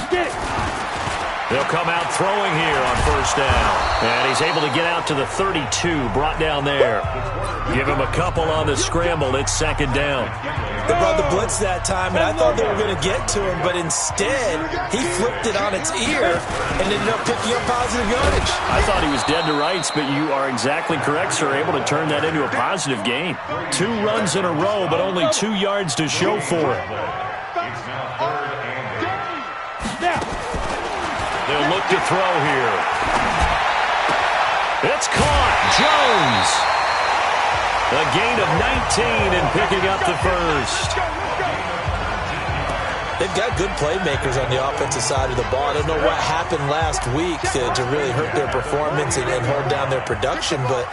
Get it. They'll come out throwing here on first down. And he's able to get out to the 32, brought down there. Give him a couple on the scramble. It's second down. They brought the blitz that time, and I thought they were going to get to him, but instead he flipped it on its ear and ended up picking up positive yardage. I thought he was dead to rights, but you are exactly correct, sir. Able to turn that into a positive gain. 2 runs in a row, but only 2 yards to show for it. They'll look to throw here. It's caught. Jones. A gain of 19 and picking up the first. They've got good playmakers on the offensive side of the ball. I don't know what happened last week to really hurt their performance and hold down their production, but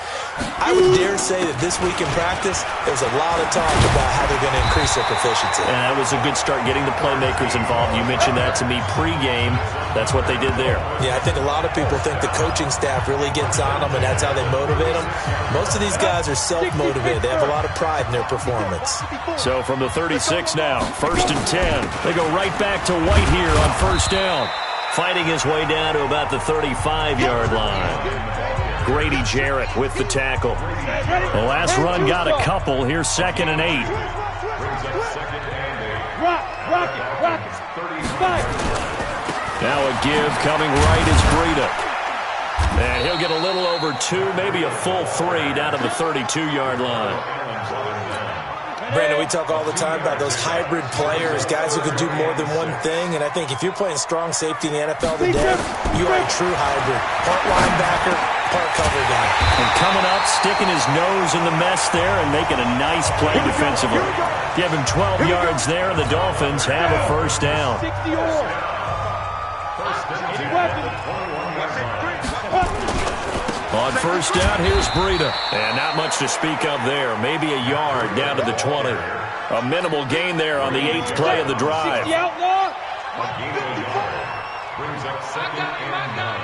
I would dare say that this week in practice, there's a lot of talk about how they're going to increase their proficiency. And that was a good start, getting the playmakers involved. You mentioned that to me pregame. That's what they did there. Yeah, I think a lot of people think the coaching staff really gets on them, and that's how they motivate them. Most of these guys are self-motivated. They have a lot of pride in their performance. So from the 36 now, 1st and 10. They go right back to White here on first down. Fighting his way down to about the 35-yard line. Grady Jarrett with the tackle. The last run got a couple. Here's 2nd and 8. Rock it. Now a give coming right is Breida. And he'll get a little over 2, maybe a full 3 down to the 32-yard line. Brandon, we talk all the time about those hybrid players, guys who can do more than one thing, and I think if you're playing strong safety in the NFL today, you are a true hybrid. Part linebacker, part cover guy. And coming up, sticking his nose in the mess there and making a nice play defensively. Give him 12 yards there, and the Dolphins have a first down. On first down, here's Breida. And not much to speak of there. Maybe a yard down to the 20. A minimal gain there on the 8th play of the drive. Brings up 2nd and 9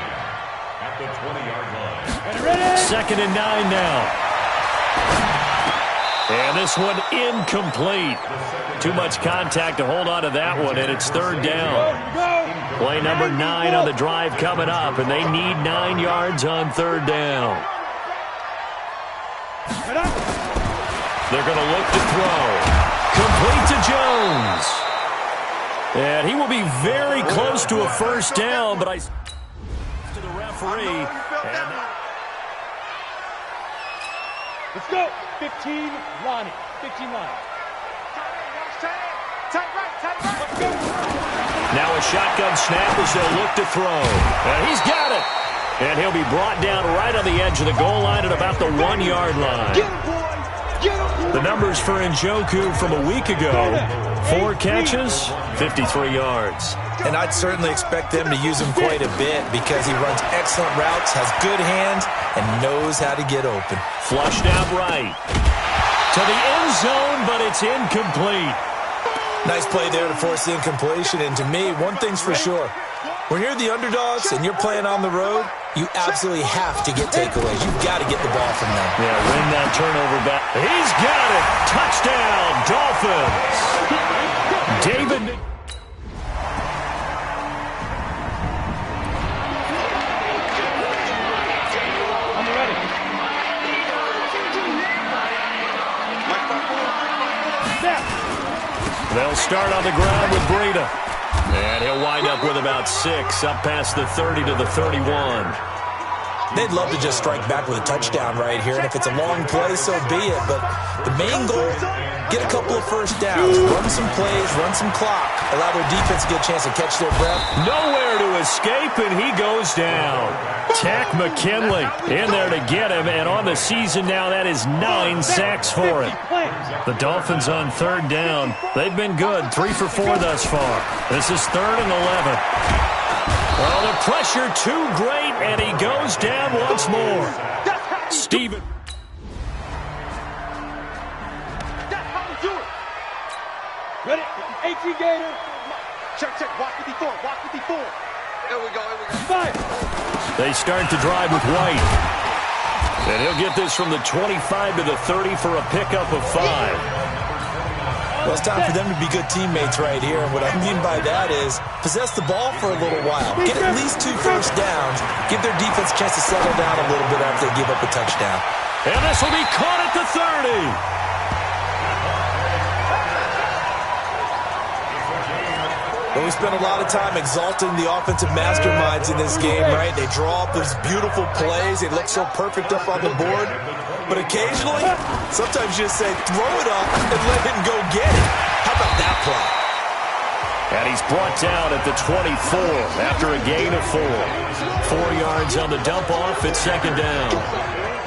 at the 20-yard line. 2nd and 9 now. And this one incomplete. Too much contact to hold on to that one, and it's 3rd down. Play number 9 on the drive coming up, and they need 9 yards on 3rd down. They're going to look to throw. Complete to Jones. And he will be very close to a first down, but to the referee. Let's go. 15, Lonnie. 15 line. Let's go. Now a shotgun snap as they'll look to throw. And he's got it. And he'll be brought down right on the edge of the goal line at about the 1-yard line. Get him, boys. Get him. The numbers for Njoku from a week ago: 4 catches, 53 yards. And I'd certainly expect them to use him quite a bit because he runs excellent routes, has good hands, and knows how to get open. Flushed out right. To the end zone, but it's incomplete. Nice play there to force the incompletion. And to me, one thing's for sure. When you're the underdogs and you're playing on the road, you absolutely have to get takeaways. You've got to get the ball from them. Yeah, win that turnover back. He's got it. Touchdown, Dolphins. David. I'm ready. They'll start on the ground with Breida. And he'll wind up with about 6, up past the 30 to the 31. They'd love to just strike back with a touchdown right here, and if it's a long play, so be it. But the main goal, get a couple of first downs, run some plays, run some clock, allow their defense to get a chance to catch their breath. Nowhere to escape, and he goes down. Tack McKinley in there to get him, and on the season now, that is 9 sacks for him. The Dolphins on 3rd down. They've been good, 3 for 4 thus far. This is 3rd and 11. Well, the pressure too great, and he goes down once more. Steven. That's how we do it. Ready? 18 Gator. Check. Walk with the 4. Here we go. 5. They start to drive with White. And he'll get this from the 25 to the 30 for a pickup of 5. Well, it's time for them to be good teammates right here. And what I mean by that is possess the ball for a little while. Get at least 2 first downs. Give their defense a chance to settle down a little bit after they give up a touchdown. And this will be caught at the 30. Well, we spent a lot of time exalting the offensive masterminds in this game, right? They draw up those beautiful plays. They look so perfect up on the board. But occasionally, sometimes you just say, throw it up and let him go get it. How about that play? And he's brought down at the 24 after a gain of 4. 4 yards on the dump off. It's second down.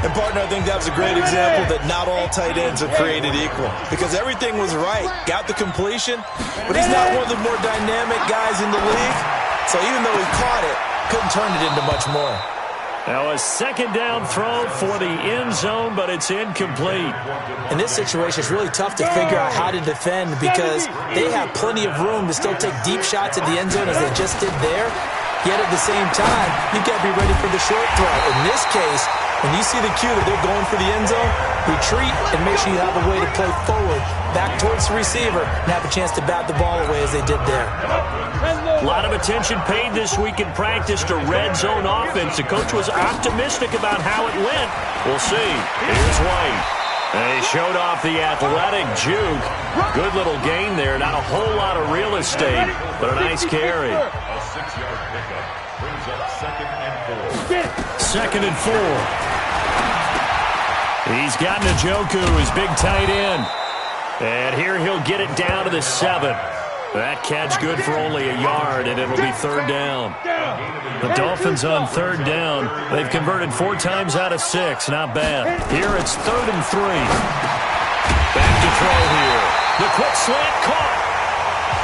And, partner, I think that was a great example that not all tight ends are created equal. Because everything was right. Got the completion, but he's not one of the more dynamic guys in the league. So even though he caught it, couldn't turn it into much more. Now a second down throw for the end zone, but it's incomplete. In this situation, it's really tough to figure out how to defend because they have plenty of room to still take deep shots at the end zone as they just did there. Yet at the same time, you've got to be ready for the short throw. In this case, when you see the cue that they're going for the end zone, retreat and make sure you have a way to play forward, back towards the receiver, and have a chance to bat the ball away as they did there. A lot of attention paid this week in practice to red zone offense. The coach was optimistic about how it went. We'll see. Here's White. They showed off the athletic juke. Good little gain there. Not a whole lot of real estate, but a nice carry. A 6-yard pickup brings up 2nd and 4. 2nd and 4. He's got Njoku, his big tight end. And here he'll get it down to the 7. That catch good for only a yard, and it'll be third down. The Dolphins on third down. They've converted 4 times out of 6. Not bad. Here it's 3rd and 3. Back to throw here. The quick slant caught.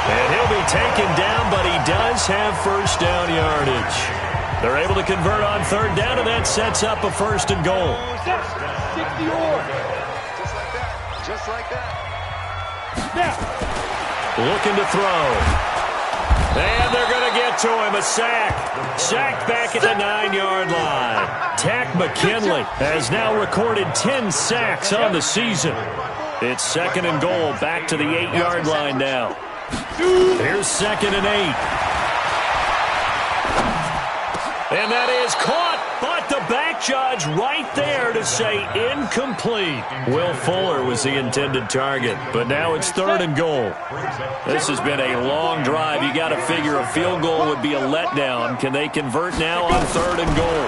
And he'll be taken down, but he does have first down yardage. They're able to convert on third down, and that sets up a 1st and goal. 60 or. Just like that. Just like that. Now. Looking to throw. And they're going to get to him. A sack. Sacked back at the 9-yard line. Takk McKinley has now recorded 10 sacks on the season. It's 2nd and goal. Back to the 8-yard line now. Here's 2nd and 8. And that is caught, but the back judge right there to say incomplete. Will Fuller was the intended target, but now it's 3rd and goal. This has been a long drive. You got to figure a field goal would be a letdown. Can they convert now on 3rd and goal?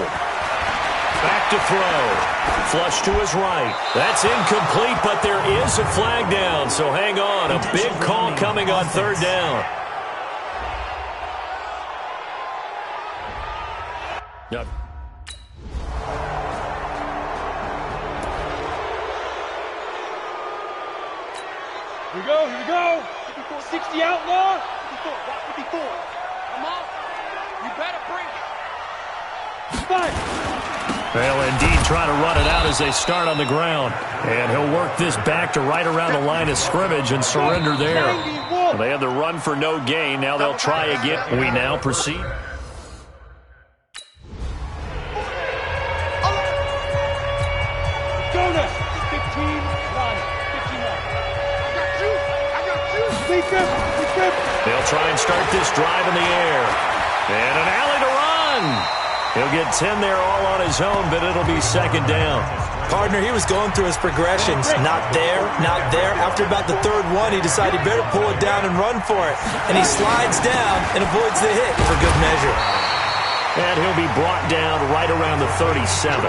Back to throw. Flush to his right. That's incomplete, but there is a flag down, so hang on. A big call coming on 3rd down. Yep. Here we go, here we go. 60 outlaw. 54, walk 54. Come on. You better bring it. 5. They'll indeed try to run it out as they start on the ground. And he'll work this back to right around the line of scrimmage and surrender there. They had the run for no gain. Now they'll try again. We now proceed. They'll try and start this drive in the air. And an alley to run. He'll get 10 there all on his own, but it'll be 2nd down. Partner, he was going through his progressions. Not there, not there. After about the 3rd one, he decided he better pull it down and run for it. And he slides down and avoids the hit for good measure. And he'll be brought down right around the 37.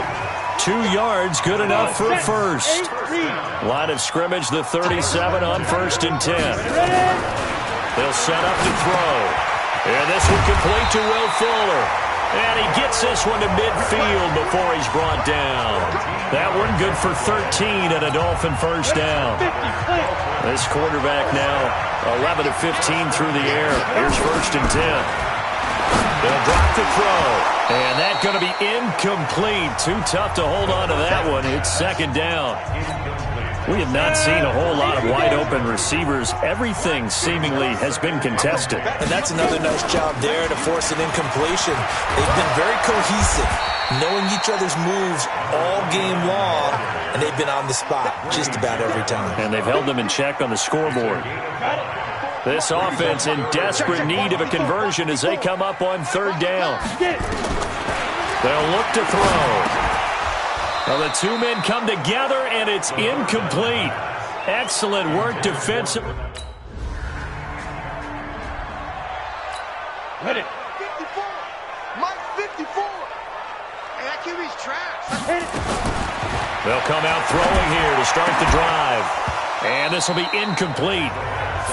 2 yards, good enough for a first. Line of scrimmage, the 37 on 1st and 10. They'll set up to throw. And this one complete to Will Fuller. And he gets this one to midfield before he's brought down. That one good for 13 and a Dolphin first down. This quarterback now 11 of 15 through the air. Here's 1st and 10. They'll drop the throw. And that's going to be incomplete. Too tough to hold on to that one. It's 2nd down. We have not seen a whole lot of wide-open receivers. Everything seemingly has been contested. And that's another nice job there to force an incompletion. They've been very cohesive, knowing each other's moves all game long, and they've been on the spot just about every time. And they've held them in check on the scoreboard. This offense in desperate need of a conversion as they come up on third down. They'll look to throw. Well, the two men come together, and it's incomplete. Excellent work defensive. Hit it. 54. Mike, 54. Hey, that QB's trash. Hit it. They'll come out throwing here to start the drive. And this will be incomplete.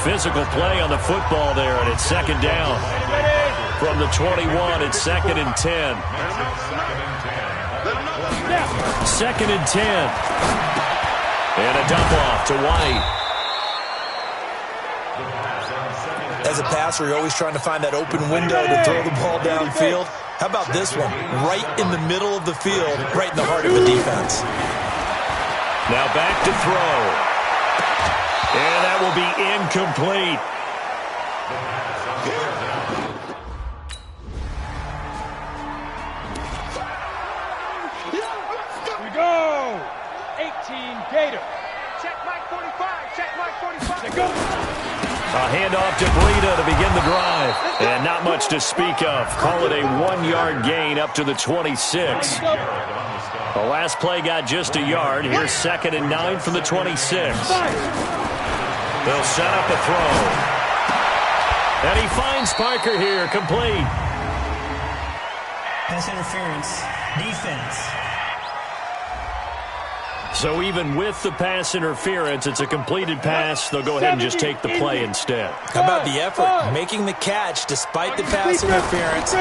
Physical play on the football there, and it's second down. From the 21, it's second and 10. Second and 10. And a dump off to White. As a passer, you're always trying to find that open window to throw the ball downfield. How about this one? Right in the middle of the field, right in the heart of the defense. Now back to throw. And that will be incomplete. Here we go. 18 Gator. Check Mike 45. Check Mike 45. Let's go. A handoff to Breida to begin the drive. And not much to speak of. Call it a 1-yard gain up to the 26. The last play got just a yard. Here's second and 9 from the 26. They'll set up a throw. And he finds Parker here, complete. Pass interference. Defense. So even with the pass interference, it's a completed pass. They'll go ahead and just take the play instead. How about the effort? Making the catch despite the pass interference.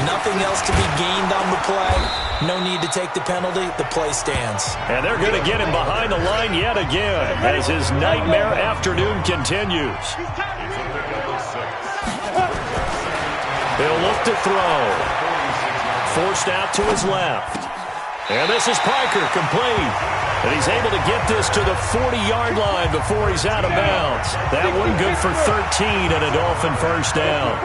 Nothing else to be gained on the play. No need to take the penalty. The play stands. And they're going to get him behind the line yet again as his nightmare afternoon continues. He'll look to throw. Forced out to his left. And this is Parker, complete. And he's able to get this to the 40-yard line before he's out of bounds. That one good for 13 and a Dolphin first down.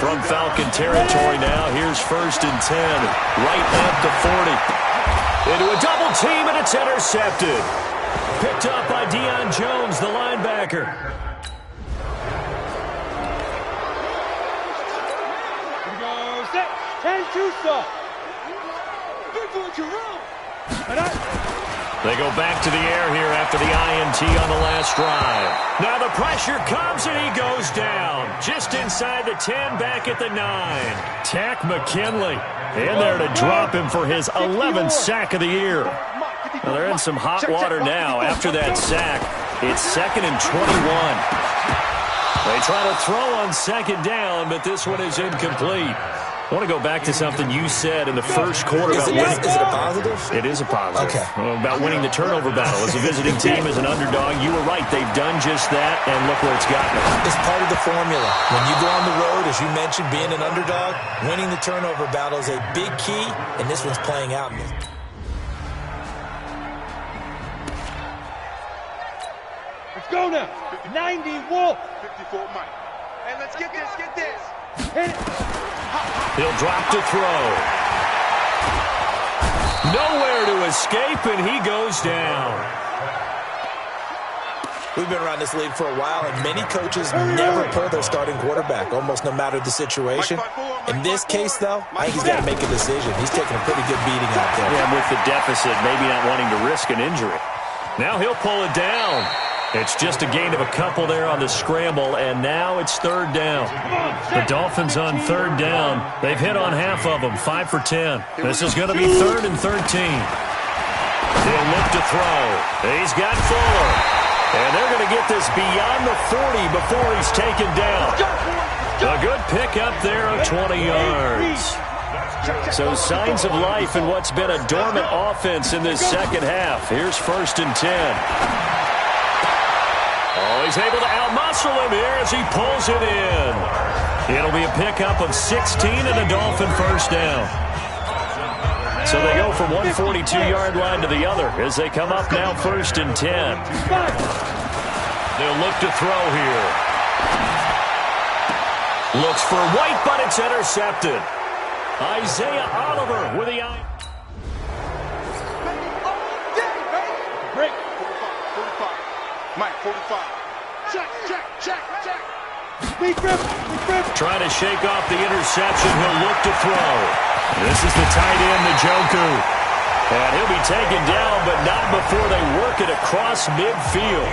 From Falcon territory now, here's first and 10. Right at the 40. Into a double team, and it's intercepted. Picked up by Deion Jones, the linebacker. Here we go. Set. 10-2 stop. Big boy Jerome. They go back to the air here after the INT on the last drive. Now the pressure comes and he goes down. Just inside the 10, back at the 9. Tack McKinley in there to drop him for his 11th sack of the year. Well, they're in some hot water now after that sack. It's second and 21. They try to throw on second down, but this one is incomplete. I want to go back to something you said in the first quarter about winning. Is it a positive? It is a positive. Okay. About winning the turnover battle. As a visiting team, as an underdog, you were right. They've done just that, and look where it's gotten them. It's part of the formula. When you go on the road, as you mentioned, being an underdog, winning the turnover battle is a big key, and this one's playing out. Let's go now. 90 Wolf. 54 Mike. Hey, let's get this. Get this. Hit it. He'll drop to throw. Nowhere to escape, and he goes down. We've been around this league for a while, and many coaches never pull their starting quarterback, almost no matter the situation. In this case, though, I think he's got to make a decision. He's taking a pretty good beating out there. Yeah, with the deficit, maybe not wanting to risk an injury. Now he'll pull it down. It's just a gain of a couple there on the scramble, and now it's third down. The Dolphins on third down. They've hit on half of them, 5 for 10. This is going to be 3rd and 13. He'll look to throw. He's got Fuller. And they're going to get this beyond the 40 before he's taken down. A good pickup there of 20 yards. So signs of life in what's been a dormant offense in this second half. Here's 1st and 10. Oh, he's able to outmuscle him here as he pulls it in. It'll be a pickup of 16 and a Dolphin first down. So they go from one 42-yard line to the other as they come up now 1st and 10. They'll look to throw here. Looks for White, but it's intercepted. Isaiah Oliver with the eye. Break. 45. Mike, 45. Check. Big grip. Trying to shake off the interception. He'll look to throw. This is the tight end, Njoku. And he'll be taken down, but not before they work it across midfield.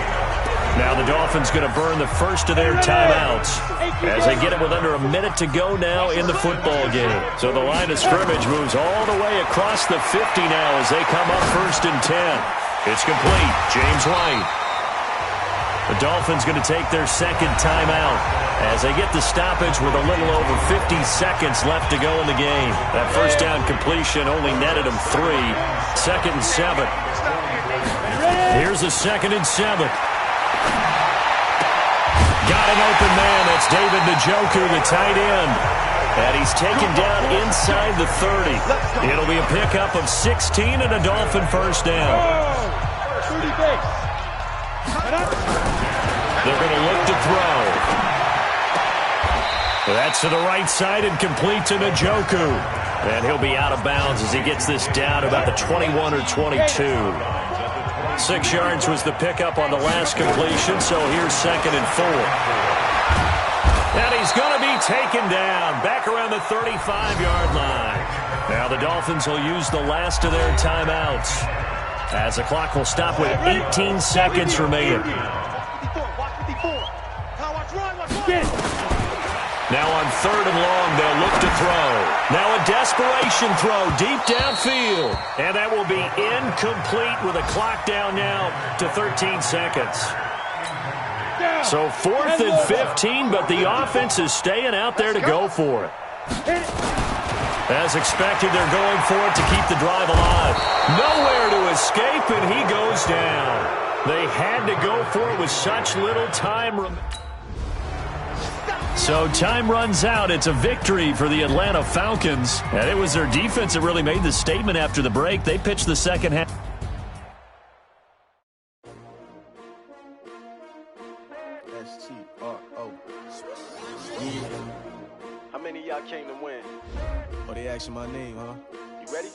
Now the Dolphins going to burn the first of their timeouts as they get it with under a minute to go now in the football game. So the line of scrimmage moves all the way across the 50 now as they come up 1st and 10. It's complete. James White. The Dolphins going to take their second timeout as they get the stoppage with a little over 50 seconds left to go in the game. That first down completion only netted them 3. 2nd and 7. Here's a 2nd and 7. Got an open man. That's David Njoku, the tight end. And he's taken down inside the 30. It'll be a pickup of 16 and a Dolphin first down. They're going to look to throw. That's to the right side and complete to Njoku. And he'll be out of bounds as he gets this down about the 21 or 22. 6 yards was the pickup on the last completion, so here's 2nd and 4. And he's going to be taken down back around the 35-yard line. Now the Dolphins will use the last of their timeouts as the clock will stop with 18 seconds remaining. Now on 3rd and long, they'll look to throw. Now a desperation throw deep downfield. And that will be incomplete with a clock down now to 13 seconds. So 4th and 15, but the offense is staying out there to go for it. As expected, they're going for it to keep the drive alive. Nowhere to escape, and he goes down. They had to go for it with such little time remaining. So time runs out. It's a victory for the Atlanta Falcons. And it was their defense that really made the statement after the break. They pitched the second half. S-T-R-O. How many of y'all came to win? Oh, they asking my name, huh? You ready?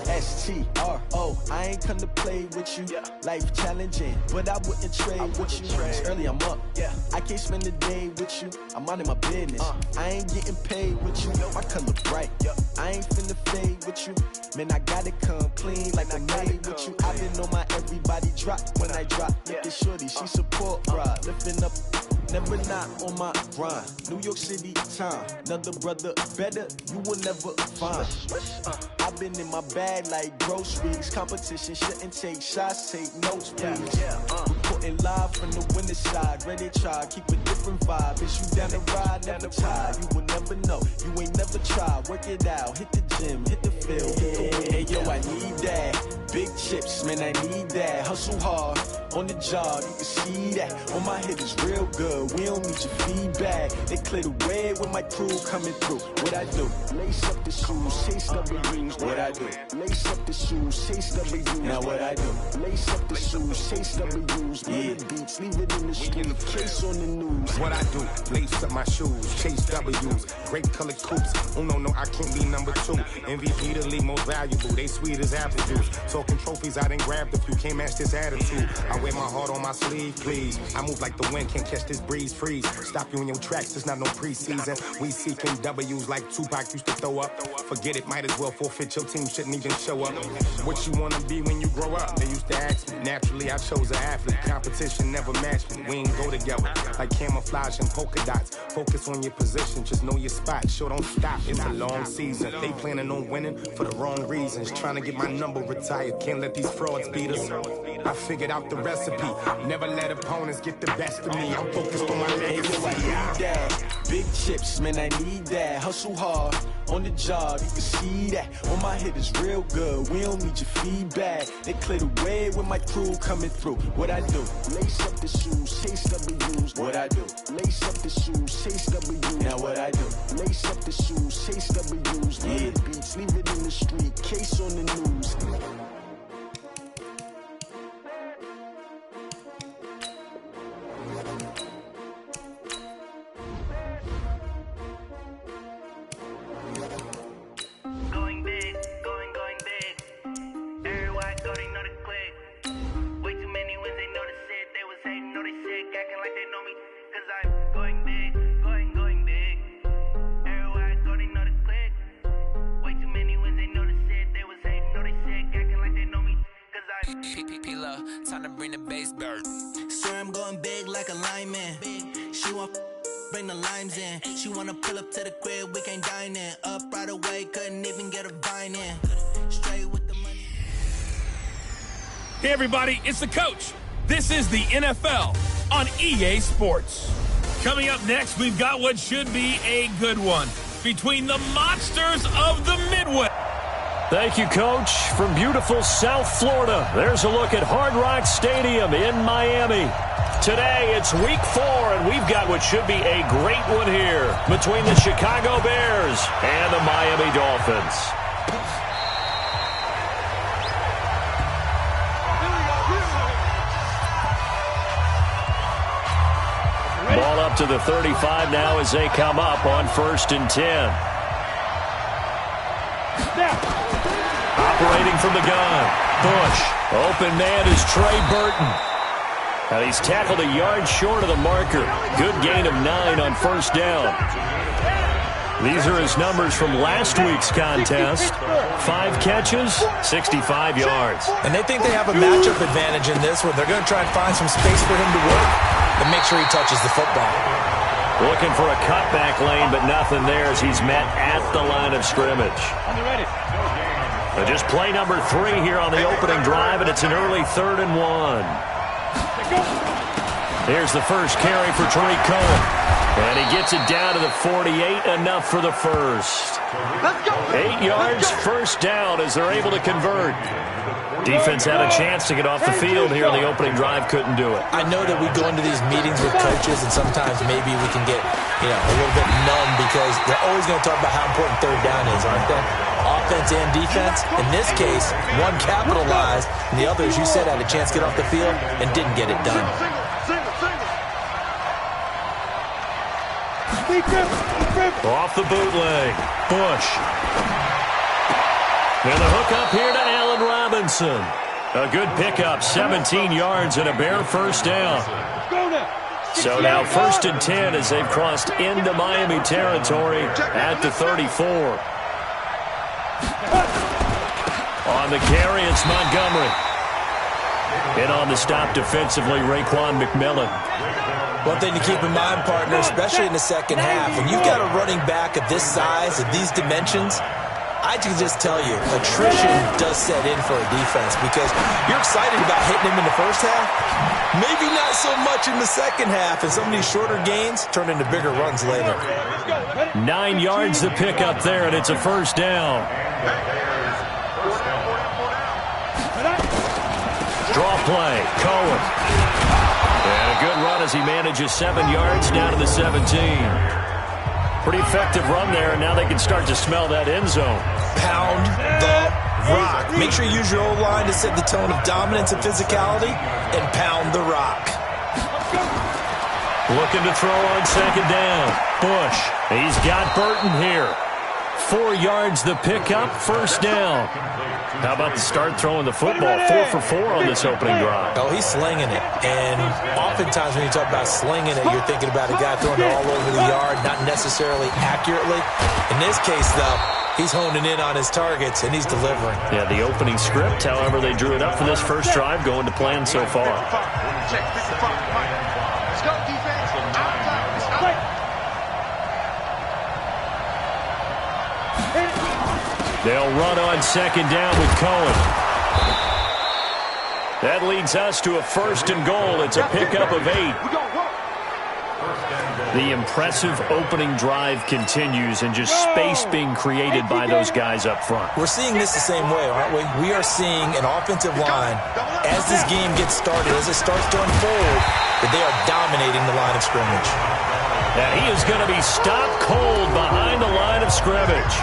S-T-R-O. I ain't come to play with you. Yeah. Life challenging, but I wouldn't trade with you. It's early, I'm up. Yeah. I can't spend the day with you. I'm minding my business. I ain't getting paid with you. My color bright. I ain't finna fade with you. Man, I gotta come clean like I'm made with you. I've been on my everybody drop when I drop. Look at shorty, she support ride. Lifting up, never not on my grind. New York City time. Another brother better, you will never find. I've been in my bag like groceries. Competition shouldn't take shots, take notes, please. Reporting live from the winter side. Ready to try, keep a different vibe. Is you down the ride, never tired. You will never know, you ain't never tried. Work it out, hit the gym, hit the field. Hey, yo, I need that. Big chips, man, I need that. Hustle hard, on the job, you can see that. On my head is real good, we don't need your feedback. They clear the way with my crew coming through. What I do? Lace up the shoes, chase W's. What I do? Lace up the shoes, chase W's. Now what I do? Lace up the shoes, chase W's. Yeah, beats, leave it in the street, case on the news. What I do? Lace up my shoes, chase W's. Great colored coops. Oh no, I can't be number 2. MVP the league most valuable. They sweet as apple juice. Talking trophies, I done grabbed a few. Can't match this attitude. I wear my heart on my sleeve, please. I move like the wind, can't catch this breeze. Freeze. Stop you in your tracks. There's not no preseason. We seeking W's like Tupac used to throw up. Forget it, might as well forfeit. Your team shouldn't even show up. What you wanna be when you grow up? They used to ask me. Naturally, I chose an athlete. Competition never matched me. We ain't go together like camouflage and polka dots. Focus on your position, just know your spot. Sure, don't stop. It's a long season. They planning on winning for the wrong reasons. Trying to get my number retired. Can't let these frauds beat us. I figured out the recipe. Never let opponents get the best of me. I'm focused on my legacy. Big chips, man, I need that. Hustle hard on the job, you can see that. On my hit is real good, we don't need your feedback. They clear the way with my crew coming through. What I do? Lace up the shoes, chase W's. What I do? Lace up the shoes, chase W's. Now what I do? Lace up the shoes, chase W's. Yeah, beats, leave it in the street, case on the news. Time to bring the bass bird. Swear I'm going big like a lineman. She want bring the limes in. She wanna pull up to the crib, we can't dine in. Up right away, couldn't even get a vine in. Straight with the money. Hey everybody, it's the coach. This is the NFL on EA Sports. Coming up next, we've got what should be a good one between the monsters of the Midwest. Thank you, Coach. From beautiful South Florida, there's a look at Hard Rock Stadium in Miami. Today, it's Week 4, and we've got what should be a great one here between the Chicago Bears and the Miami Dolphins. Ball up to the 35 now as they come up on 1st and 10. Operating from the gun. Bush. Open man is Trey Burton. Now he's tackled a yard short of the marker. Good gain of 9 on 1st down. These are his numbers from last week's contest. 5 catches, 65 yards. And they think they have a matchup advantage in this one. They're going to try and find some space for him to work and make sure he touches the football. Looking for a cutback lane, but nothing there as he's met at the line of scrimmage. Just play number 3 here on the opening drive, and it's an early 3rd and 1. Here's the first carry for Tariq Cohen. And he gets it down to the 48, enough for the first. 8 yards, 1st down as they're able to convert. Defense had a chance to get off the field here on the opening drive, couldn't do it. I know that we go into these meetings with coaches, and sometimes maybe we can get, a little bit numb because they're always going to talk about how important 3rd down is, aren't they? Offense and defense. In this case, one capitalized, and the other, as you said, had a chance to get off the field and didn't get it done. Off the bootleg. Bush. And the hook up here to Allen Robinson. A good pickup, 17 yards and a bare 1st down. So now 1st and 10 as they've crossed into Miami territory at the 34. On the carry, it's Montgomery. And on the stop defensively, Raekwon McMillan. One thing to keep in mind, partner, especially in the second half, when you've got a running back of this size, of these dimensions, I can just tell you, attrition does set in for a defense because you're excited about hitting him in the first half. Maybe not so much in the second half, and some of these shorter gains turn into bigger runs later. 9 yards to pick up there, and it's a 1st down. Draw play, Cohen. And a good run as he manages 7 yards down to the 17. Pretty effective run there, and now they can start to smell that end zone. Pound the rock. Make sure you use your O-line to set the tone of dominance and physicality, and pound the rock. Looking to throw on 2nd down. Bush. He's got Burton here. 4 yards the pickup, 1st down. How about the start throwing the football? 4 for 4 on this opening drive. Oh, he's slinging it. And oftentimes when you talk about slinging it, you're thinking about a guy throwing it all over the yard, not necessarily accurately. In this case, though, he's honing in on his targets, and he's delivering. Yeah, the opening script, however, they drew it up for this first drive, going to plan so far. They'll run on 2nd down with Cohen. That leads us to a 1st and goal. It's a pickup of 8. The impressive opening drive continues and just space being created by those guys up front. We're seeing this the same way, aren't we? We are seeing an offensive line, as this game gets started, as it starts to unfold, that they are dominating the line of scrimmage. And he is going to be stopped cold behind the line of scrimmage.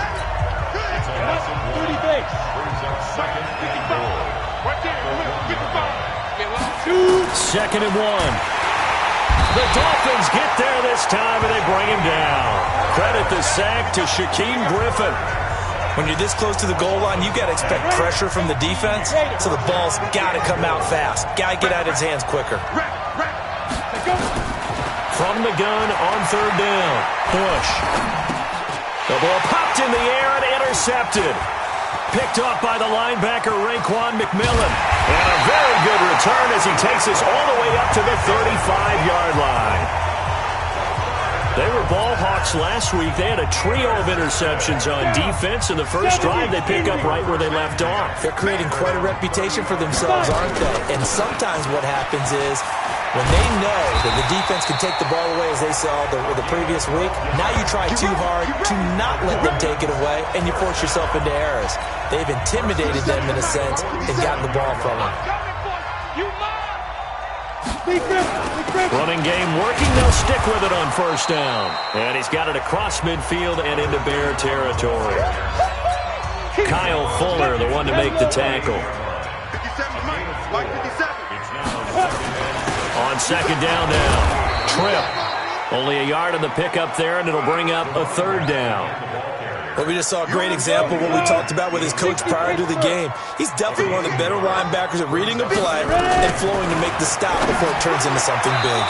Second and 1. The Dolphins get there this time, and they bring him down. Credit the sack to Shaquem Griffin. When you're this close to the goal line, you got to expect pressure from the defense, so the ball's got to come out fast. Got to get out of his hands quicker. From the gun on third down, Bush. The ball popped in the air and intercepted. Picked off by the linebacker, Raekwon McMillan. And a very good return as he takes us all the way up to the 35-yard line. They were ball hawks last week. They had a trio of interceptions on defense. In the first drive, they pick up right where they left off. They're creating quite a reputation for themselves, aren't they? And sometimes what happens is, when they know that the defense can take the ball away, as they saw the previous week, now you try too hard to not let them take it away, and you force yourself into errors. They've intimidated them in a sense and gotten the ball from them. Running game working. They'll stick with it on first down. And he's got it across midfield and into Bear territory. Kyle Fuller, the one to make the tackle. On second down now. Trip. Only a yard on the pickup there, and it'll bring up a third down. Well, we just saw a great example of what we talked about with his coach prior to the game. He's definitely one of the better linebackers at reading a play and flowing to make the stop before it turns into something big.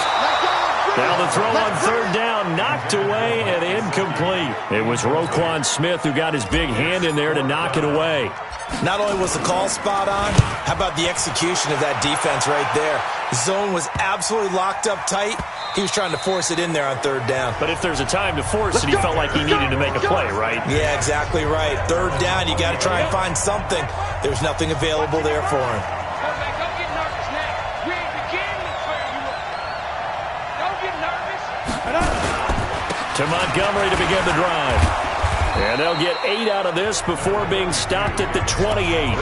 Now the throw on third down, knocked away and incomplete. It was Roquan Smith who got his big hand in there to knock it away. Not only was the call spot on, how about the execution of that defense right there? Zone was absolutely locked up tight. He was trying to force it in there on third down. But if there's a time to force it, he felt like he needed to make a play, right? Yeah, exactly right. Third down, you got to try and find something. There's nothing available there for him. To Montgomery to begin the drive. And they'll get 8 out of this before being stopped at the 28.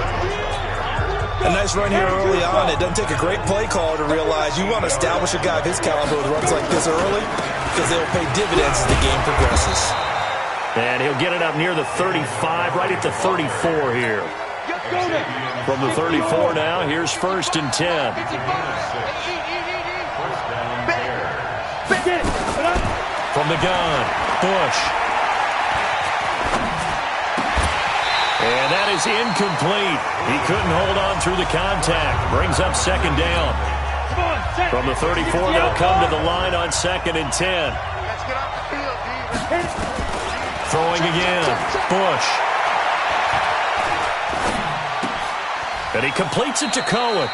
A nice run here early on. It doesn't take a great play caller to realize you want to establish a guy of his caliber with runs like this early because they'll pay dividends as the game progresses. And he'll get it up near the 35, right at the 34 here. From the 34 now, here's first and 10. From the gun, Bush. And that is incomplete. He couldn't hold on through the contact. Brings up second down. From the 34, they'll come to the line on second and 10. Throwing again, Bush. And he completes it to Cohen.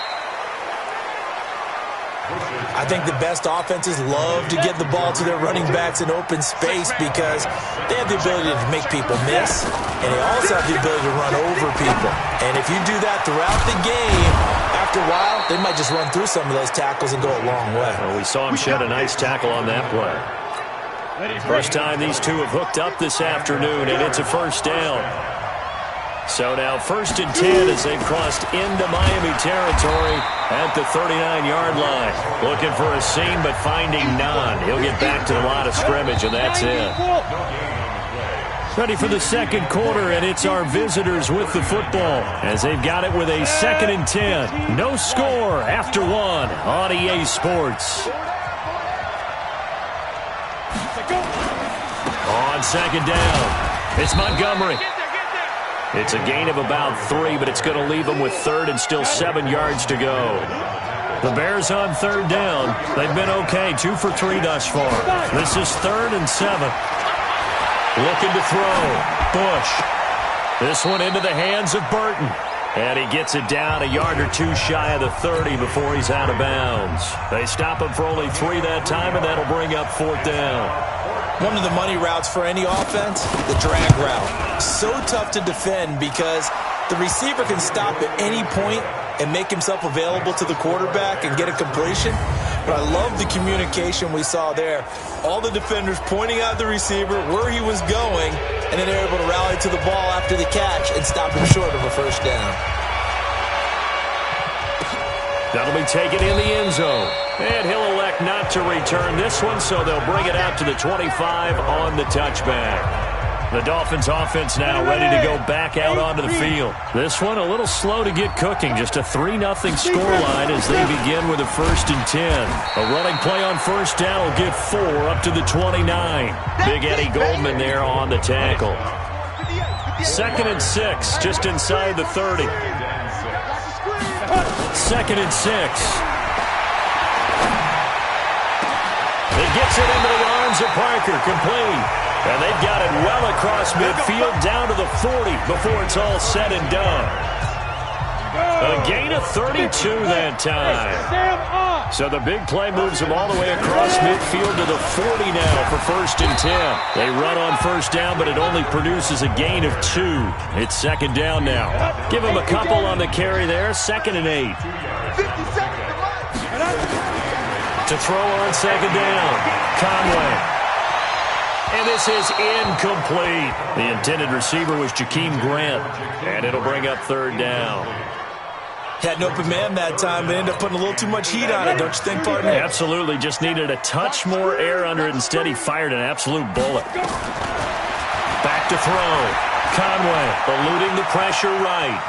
I think the best offenses love to get the ball to their running backs in open space because they have the ability to make people miss, and they also have the ability to run over people. And if you do that throughout the game, after a while, they might just run through some of those tackles and go a long way. Well, we saw him shed a nice tackle on that play. First time these two have hooked up this afternoon, and it's a first down. So now first and 10 as they've crossed into Miami territory at the 39-yard line. Looking for a seam, but finding none. He'll get back to the line of scrimmage, and that's it. Ready for the second quarter, and it's our visitors with the football as they've got it with a second and 10. No score after one on EA Sports. On second down, it's Montgomery. It's a gain of about 3, but it's going to leave them with third and still 7 yards to go. The Bears on third down. They've been okay, 2 for 3 thus far. This is third and 7. Looking to throw. Bush. This one into the hands of Burton. And he gets it down a yard or 2 shy of the 30 before he's out of bounds. They stop him for only 3 that time, and that'll bring up fourth down. One of the money routes for any offense, the drag route. So tough to defend because the receiver can stop at any point and make himself available to the quarterback and get a completion. But I love the communication we saw there. All the defenders pointing out the receiver where he was going, and then they're able to rally to the ball after the catch and stop him short of a first down. That'll be taken in the end zone. And he'll elect not to return this one, so they'll bring it out to the 25 on the touchback. The Dolphins offense now ready to go back out onto the field. This one a little slow to get cooking. Just a 3-0 scoreline as they begin with a 1st and 10. A running play on first down will get 4 up to the 29. Big Eddie Goldman there on the tackle. 2nd and 6, just inside the 30. 2nd and 6. It gets it into the arms of Parker, complete. And they've got it well across midfield down to the 40 before it's all said and done. A gain of 32 that time. So the big play moves them all the way across midfield to the 40 now for 1st and 10. They run on first down, but it only produces a gain of 2. It's 2nd down now. Give them a couple on the carry there. 2nd and 8. To throw on 2nd down. Conway. And this is incomplete. The intended receiver was Jakeem Grant. And it'll bring up 3rd down. Had an open man that time, but ended up putting a little too much heat on it, don't you think, partner? Absolutely. Just needed a touch more air under it. Instead, he fired an absolute bullet. Back to throw. Conway eluding the pressure right.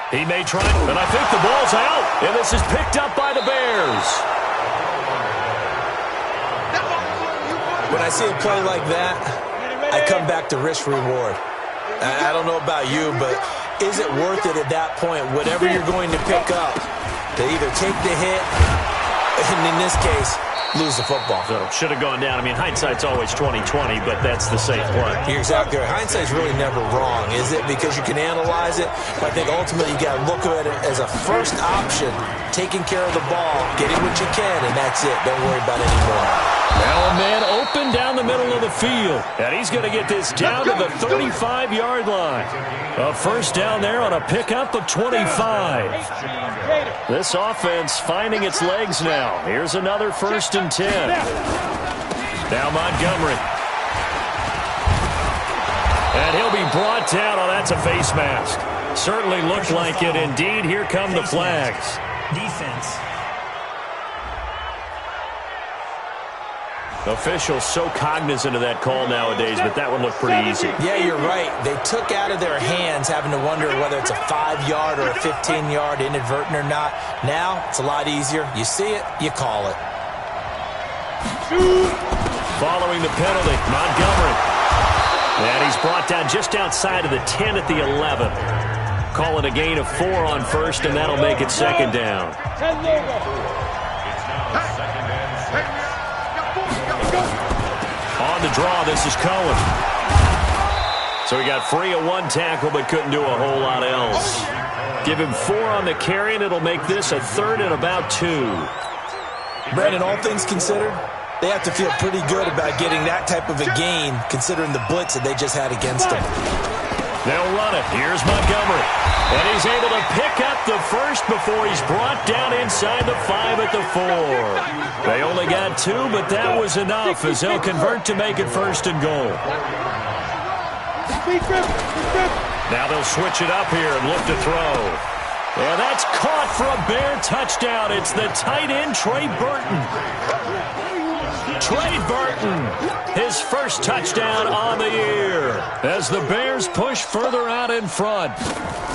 He may try, and I think the ball's out. And this is picked up by the Bears. When I see a play like that, I come back to risk-reward. I don't know about you, but is it worth it at that point, whatever you're going to pick up, to either take the hit, and in this case, lose the football? So should have gone down. I mean, hindsight's always 20/20, but that's the safe play. You're exactly right. Hindsight's really never wrong, is it? Because you can analyze it, but I think ultimately you got to look at it as a first option, taking care of the ball, getting what you can, and that's it. Don't worry about it anymore. Now a man open down the middle of the field. And he's going to get this down to the 35-yard line. A first down there on a pickup of 25. This offense finding its legs now. Here's another 1st and 10. Now Montgomery. And he'll be brought down. Oh, that's a face mask. Certainly looked like it. Indeed, here come the flags. Defense. Officials so cognizant of that call nowadays, but that one looked pretty easy. Yeah, you're right. They took out of their hands having to wonder whether it's a 5-yard or a 15-yard inadvertent or not. Now, it's a lot easier. You see it, you call it. Following the penalty, Montgomery. And he's brought down just outside of the 10 at the 11. Calling a gain of 4 on first, and that'll make it 2nd down. On the draw, this is Cohen. So he got free of 1 tackle, but couldn't do a whole lot else. Give him 4 on the carry, and it'll make this a 3rd and about 2. Brandon, all things considered, they have to feel pretty good about getting that type of a gain, considering the blitz that they just had against them. They'll run it. Here's Montgomery. And he's able to pick up the first before he's brought down inside the 5 at the 4. They only got 2, but that was enough as they'll convert to make it 1st and goal. Now they'll switch it up here and look to throw. And that's caught for a Bear touchdown. It's the tight end, Trey Burton. Trey Burton, his first touchdown on the year as the Bears push further out in front.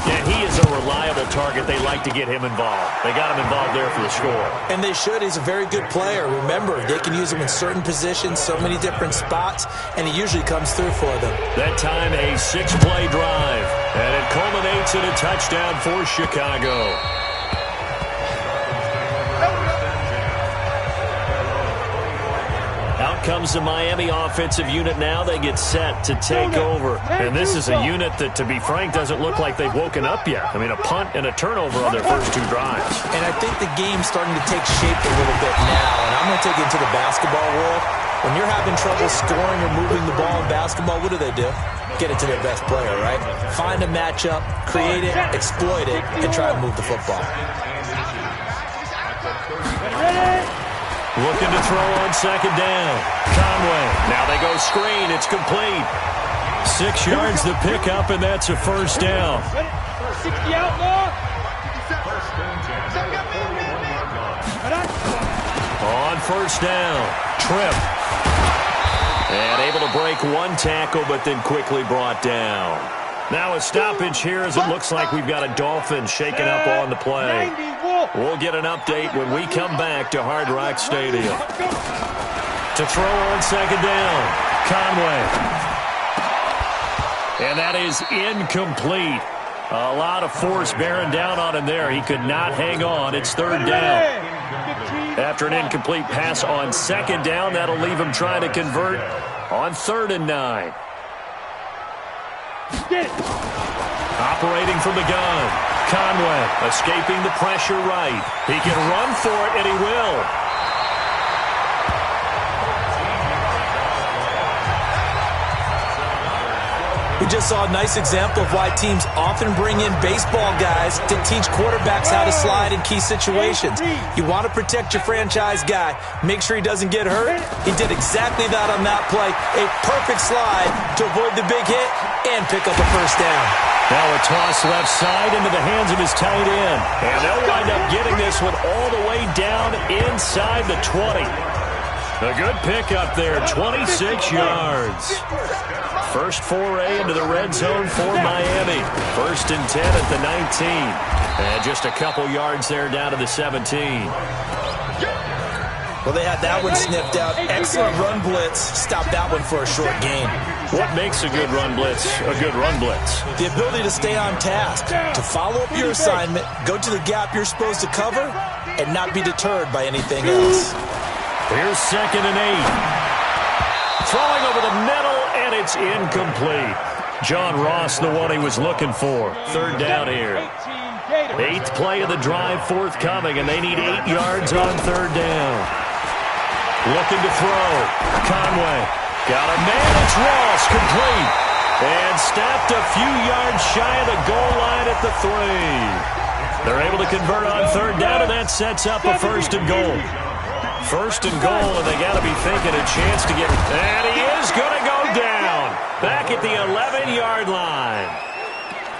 And he is a reliable target. They like to get him involved. They got him involved there for the score. And they should. He's a very good player. Remember, they can use him in certain positions, so many different spots, and he usually comes through for them. That time, a 6-play drive, and it culminates in a touchdown for Chicago. Out comes the Miami offensive unit now. They get set to take over. And this is a unit that, to be frank, doesn't look like they've woken up yet. I mean, a punt and a turnover on their first 2 drives. And I think the game's starting to take shape a little bit now. And I'm going to take it into the basketball world. When you're having trouble scoring or moving the ball in basketball, what do? Get it to their best player, right? Find a matchup, create it, exploit it, and try to move the football. Looking to throw on second down. Conway. Now they go screen. It's complete. 6 yards the pickup, and that's a first down. 60 outlaw. On first down, Tripp. And able to break one tackle, but then quickly brought down. Now a stoppage here as it looks like we've got a Dolphin shaking up on the play. We'll get an update when we come back to Hard Rock Stadium. To throw on second down, Conway. And that is incomplete. A lot of force bearing down on him there. He could not hang on. It's third down. After an incomplete pass on second down, that'll leave him trying to convert on 3rd and 9. Operating from the gun. Conway escaping the pressure right. He can run for it, and he will. We just saw a nice example of why teams often bring in baseball guys to teach quarterbacks how to slide in key situations. You want to protect your franchise guy. Make sure he doesn't get hurt. He did exactly that on that play. A perfect slide to avoid the big hit and pick up a first down. Now a toss left side into the hands of his tight end. And they'll wind up getting this one all the way down inside the 20. A good pickup there, 26 yards. First foray into the red zone for Miami. 1st and 10 at the 19. And just a couple yards there down to the 17. Well, they had that one sniffed out. Excellent run blitz. Stop that one for a short gain. What makes a good run blitz a good run blitz? The ability to stay on task, to follow up your assignment, go to the gap you're supposed to cover, and not be deterred by anything else. Here's 2nd and 8. Throwing over the middle, and it's incomplete. John Ross, the one he was looking for. 3rd down here. 8th play of the drive forthcoming, and they need 8 yards on 3rd down. Looking to throw. Conway. Got a man. It's Ross. Complete. And stopped a few yards shy of the goal line at the 3. They're able to convert on 3rd down, and that sets up a 1st and goal. 1st and goal, and they got to be thinking a chance to get... And he is going to go down. Back at the 11-yard line.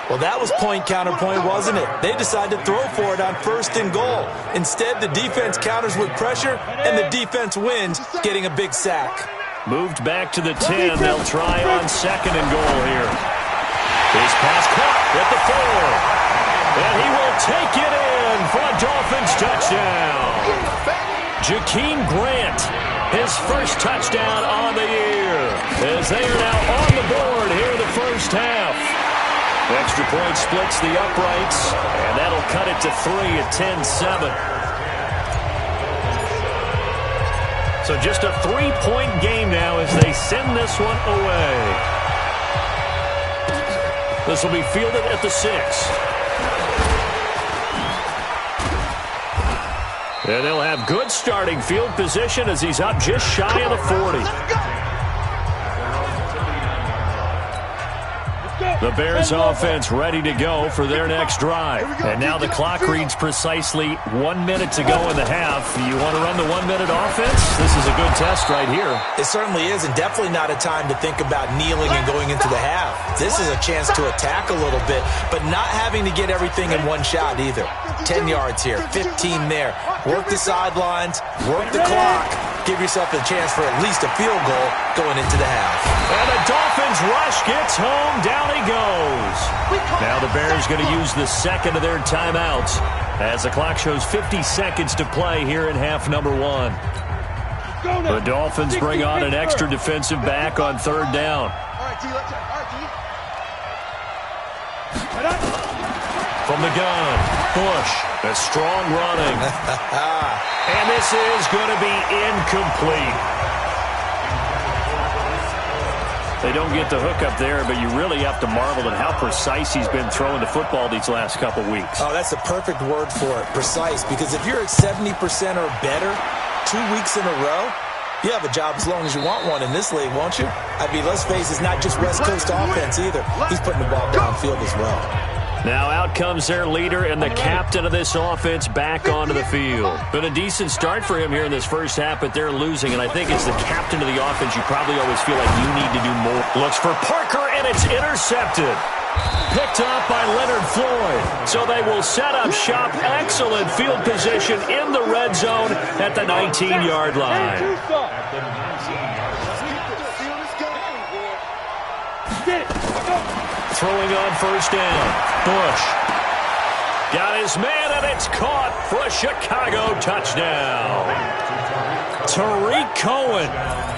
Well, that was point counterpoint, wasn't it? They decided to throw for it on 1st and goal. Instead, the defense counters with pressure, and the defense wins, getting a big sack. Moved back to the 10. They'll try on 2nd and goal here. His pass caught at the 4. And he will take it in for a Dolphins touchdown. Jakeem Grant, his first touchdown on the year, as they are now on the board here in the first half. Extra point splits the uprights, and that'll cut it to 3 at 10-7. So just a 3-point game now as they send this one away. This will be fielded at the 6. And they'll have good starting field position as he's up just shy of the 40. The Bears offense ready to go for their next drive. And now the clock reads precisely 1 minute to go in the half. You want to run the 1 minute offense? This is a good test right here. It certainly is, and definitely not a time to think about kneeling and going into the half. This is a chance to attack a little bit, but not having to get everything in one shot either. 10 yards here, 15 there. Work the sidelines, work the clock. Give yourself a chance for at least a field goal going into the half. And the Dolphins rush gets home. Down he goes. Now the Bears going to use the second of their timeouts as the clock shows 50 seconds to play here in half number 1. The Dolphins bring on an extra defensive back on 3rd down. From the gun, Bush, a strong running. And this is going to be incomplete. They don't get the hook up there, but you really have to marvel at how precise he's been throwing the football these last couple weeks. Oh, that's the perfect word for it, precise, because if you're at 70% or better 2 weeks in a row, you have a job as long as you want one in this league, won't you? I mean, let's face it, it's not just West Coast offense either. He's putting the ball downfield as well. Now out comes their leader and the captain of this offense back onto the field. Been a decent start for him here in this first half, but they're losing, and I think as the captain of the offense, you probably always feel like you need to do more. Looks for Parker, and it's intercepted. Picked up by Leonard Floyd. So they will set up shop. Excellent field position in the red zone at the 19-yard line. Throwing on first down. Bush. Got his man, and it's caught for a Chicago touchdown. Tariq Cohen,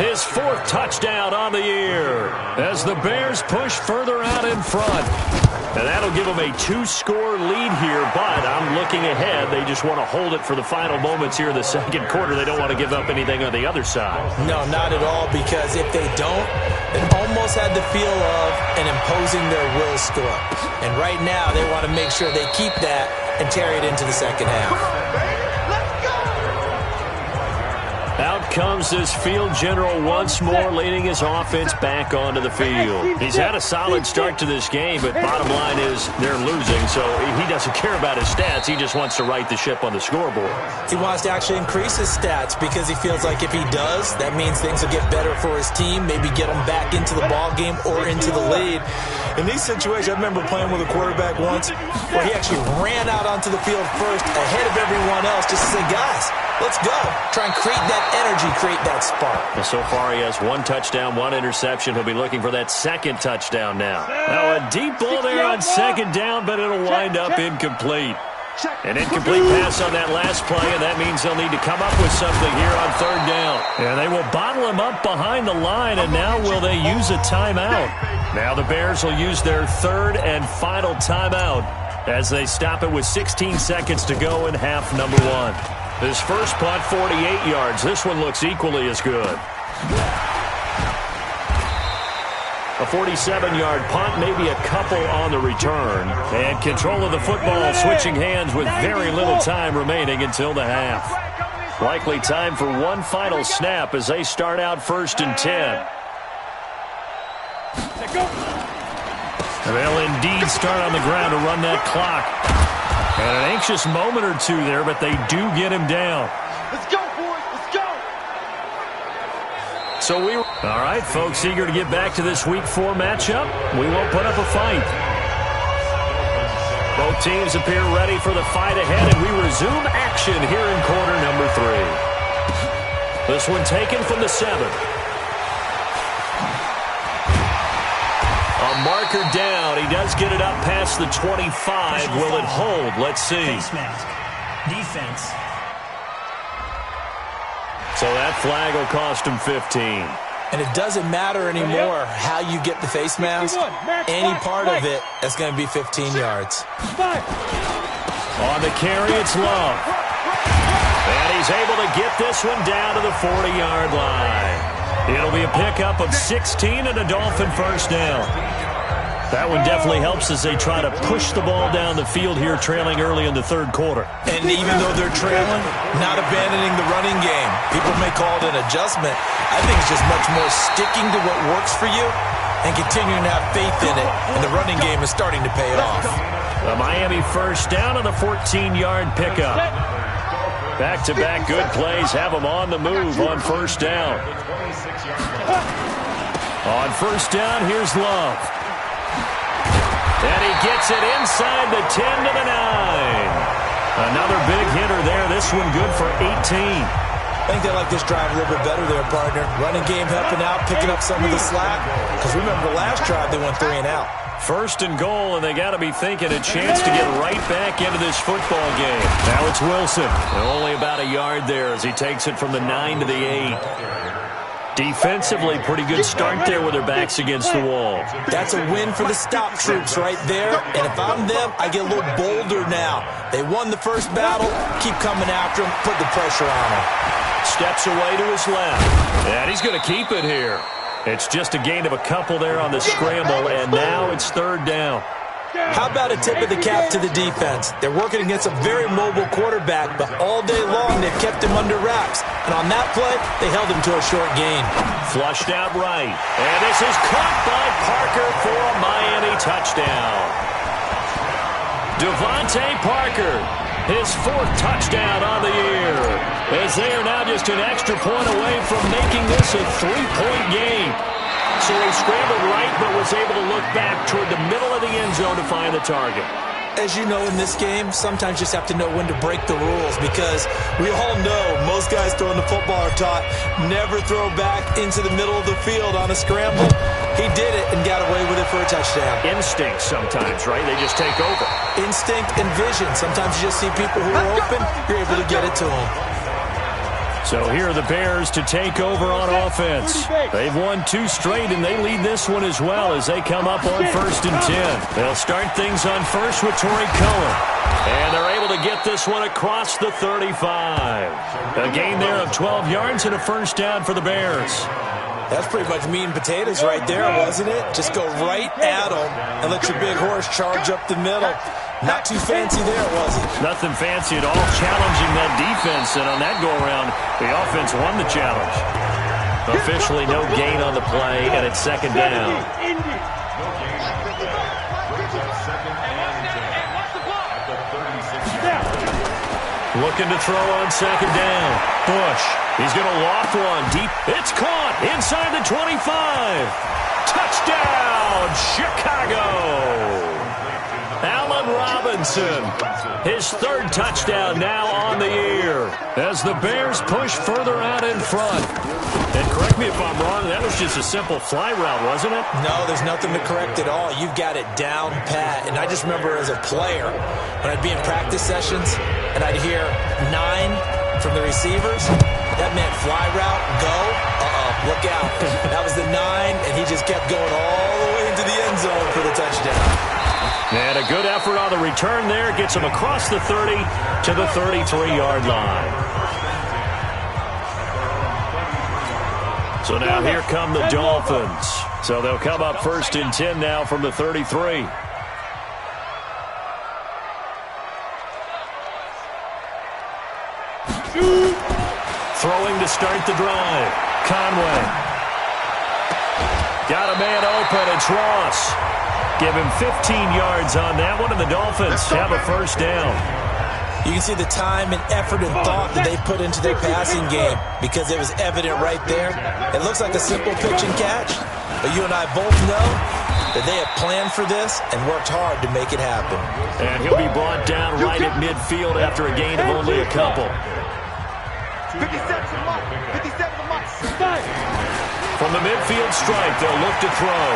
his 4th touchdown on the year as the Bears push further out in front. And that'll give them a 2-score lead here, but I'm looking ahead. They just want to hold it for the final moments here in the second quarter. They don't want to give up anything on the other side. No, not at all, because if they don't, it almost had the feel of an imposing their will score. And right now, they want to make sure they keep that and carry it into the second half. Out comes this field general once more, leading his offense back onto the field. He's had a solid start to this game, but bottom line is they're losing, so he doesn't care about his stats. He just wants to right the ship on the scoreboard. He wants to actually increase his stats because he feels like if he does, that means things will get better for his team, maybe get him back into the ball game or into the lead. In these situations, I remember playing with a quarterback once where he actually ran out onto the field first ahead of everyone else just to say, guys, let's go. Try and create that energy, create that spark. Well, so far he has 1 touchdown, 1 interception. He'll be looking for that 2nd touchdown now. Now a deep ball there on 2nd down, but it'll wind up incomplete. An incomplete pass on that last play, and that means they'll need to come up with something here on 3rd down. And they will bottle him up behind the line, and now will they use a timeout? Now the Bears will use their 3rd and final timeout as they stop it with 16 seconds to go in half number 1. His first punt, 48 yards. This one looks equally as good. A 47-yard punt, maybe a couple on the return. And control of the football switching hands with very little time remaining until the half. Likely time for one final snap as they start out 1st and 10. They'll indeed start on the ground to run that clock. And an anxious moment or two there, but they do get him down. Let's go, boys. Let's go. So all right, folks, eager to get back to this Week 4 matchup. We won't put up a fight. Both teams appear ready for the fight ahead, and we resume action here in quarter number 3. This one taken from the 7. A marker down. He does get it up past the 25. Will it hold? Let's see. Face mask. Defense. So that flag will cost him 15. And it doesn't matter anymore how you get the face mask. Any part of it, that's going to be 15 yards. On the carry, it's Love. And he's able to get this one down to the 40-yard line. It'll be a pickup of 16 and a Dolphin first down. That one definitely helps as they try to push the ball down the field here, trailing early in the 3rd quarter. And even though they're trailing, not abandoning the running game. People may call it an adjustment. I think it's just much more sticking to what works for you and continuing to have faith in it. And the running game is starting to pay off. The Miami first down on the 14-yard pickup. Back-to-back good plays have them on the move on first down. On first down, here's Love. And he gets it inside the 10 to the 9. Another big hitter there. This one good for 18. I think they like this drive a little bit better there, partner. Running game helping out, picking up some of the slack. Because remember, the last drive they went 3 and out. 1st and goal, and they got to be thinking a chance to get right back into this football game. Now it's Wilson. And only about a yard there as he takes it from the 9 to the 8. Defensively, pretty good start there with their backs against the wall. That's a win for the stop troops right there. And if I'm them, I get a little bolder now. They won the first battle. Keep coming after them. Put the pressure on them. Steps away to his left. And he's going to keep it here. It's just a gain of a couple there on the scramble, and now it's 3rd down. How about a tip of the cap to the defense? They're working against a very mobile quarterback, but all day long they've kept him under wraps. And on that play, they held him to a short gain. Flushed out right. And this is caught by Parker for a Miami touchdown. Devontae Parker, his 4th touchdown on the year, as they are now just an extra point away from making this a 3-point game. So he scrambled right, but was able to look back toward the middle of the end zone to find the target. As you know, in this game, sometimes you just have to know when to break the rules, because we all know most guys throwing the football are taught never throw back into the middle of the field on a scramble. He did it and got away with it for a touchdown. Instinct sometimes, right? They just take over. Instinct and vision. Sometimes you just see people who are open, you're able to get it to them. So here are the Bears to take over on offense. They've won 2 straight, and they lead this one as well as they come up on 1st and 10. They'll start things on first with Torrey Cohen. And they're able to get this one across the 35. A gain there of 12 yards and a 1st down for the Bears. That's pretty much meat and potatoes right there, wasn't it? Just go right at them and let your big horse charge up the middle. Not too fancy there, was it? Nothing fancy at all, challenging that defense, and on that go-around, the offense won the challenge. Officially no gain on the play, and it's 2nd down. Looking to throw on 2nd down. Bush, he's going to loft one deep. It's caught inside the 25. Touchdown, Chicago! Allen Robinson, his 3rd touchdown now on the year as the Bears push further out in front. And correct me if I'm wrong, that was just a simple fly route, wasn't it? No, there's nothing to correct at all. You've got it down pat. And I just remember as a player, when I'd be in practice sessions and I'd hear 9 from the receivers, that meant fly route, go, look out. That was the 9, and he just kept going all the way into the end zone for the touchdown. And a good effort on the return there. Gets him across the 30 to the 33-yard line. So now here come the Dolphins. So they'll come up 1st and 10 now from the 33. Throwing to start the drive. Conway. Got a man open. It's Ross. Give him 15 yards on that one, and the Dolphins have a 1st down. You can see the time and effort and thought that they put into their passing game because it was evident right there. It looks like a simple pitch and catch, but you and I both know that they have planned for this and worked hard to make it happen. And he'll be brought down right at midfield after a gain of only a couple. 57 to Mike. 57 to Mike. From the midfield stripe, they'll look to throw.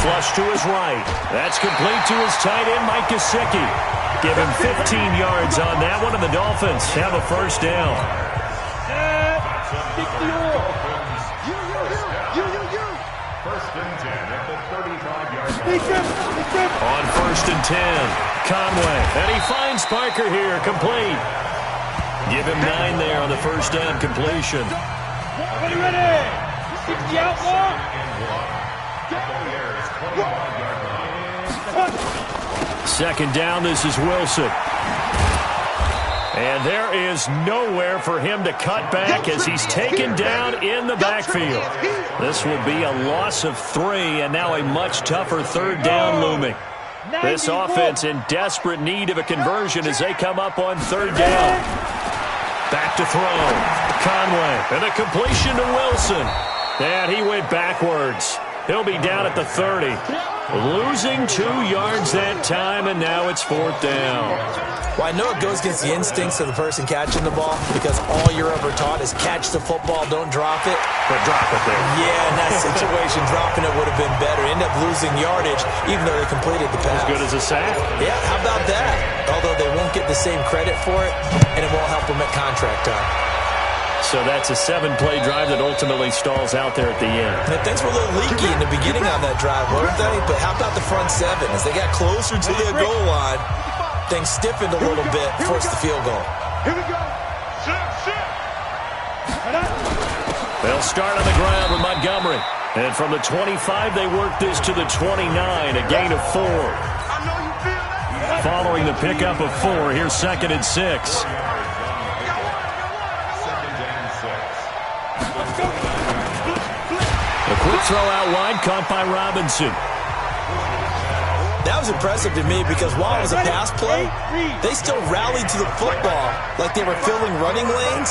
Flush to his right. That's complete to his tight end, Mike Gesicki. Give him 15 yards on that one, and the Dolphins have a 1st down. First and 10 at the 35-yard line. On 1st and 10, Conway. And he finds Parker here, complete. Give him 9 there on the 1st down completion. Ready, ready. 60 outlaw. Second down, this is Wilson. And there is nowhere for him to cut back as he's taken down in the backfield. This will be a loss of 3, and now a much tougher 3rd down looming. This offense in desperate need of a conversion as they come up on 3rd down. Back to throw. Conway, and a completion to Wilson. And he went backwards. He'll be down at the 30. Losing 2 yards that time, and now it's 4th down. Well, I know it goes against the instincts of the person catching the ball because all you're ever taught is catch the football, don't drop it. But drop it there. Yeah, in that situation, dropping it would have been better. End up losing yardage, even though they completed the pass. As good as a sack. Yeah, how about that? Although they won't get the same credit for it, and it won't help them at contract time. So that's a 7-play drive that ultimately stalls out there at the end. And things were a little leaky in the beginning on that drive, weren't they? But how about the front 7? As they got closer to the goal line, things stiffened a little bit, forced the field goal. Here we go. They'll start on the ground with Montgomery. And from the 25, they work this to the 29, a gain of 4. Following the pickup of 4, here's 2nd and 6. A quick throw out wide, caught by Robinson. That was impressive to me because while it was a pass play, they still rallied to the football like they were filling running lanes,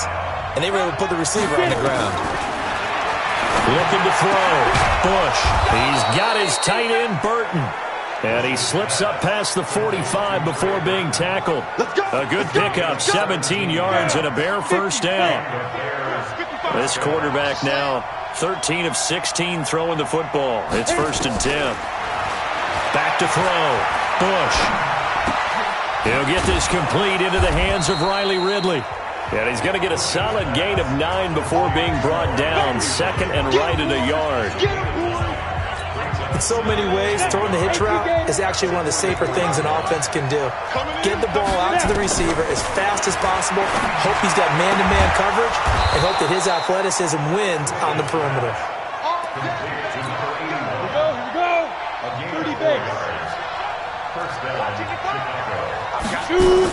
and they were able to put the receiver on the ground. Looking to throw. Bush. He's got his tight end, Burton. And he slips up past the 45 before being tackled. A good pickup, 17 yards and a bare first down. This quarterback now 13 of 16 throwing the football. It's 1st and 10. Back to throw. Bush. He'll get this complete into the hands of Riley Ridley. And he's going to get a solid gain of 9 before being brought down. 2nd and right at a yard. In so many ways, throwing the hitch route is actually one of the safer things an offense can do. Get the ball out to the receiver as fast as possible, hope he's got man-to-man coverage, and hope that his athleticism wins on the perimeter. Here we go. 30 base. Shoot.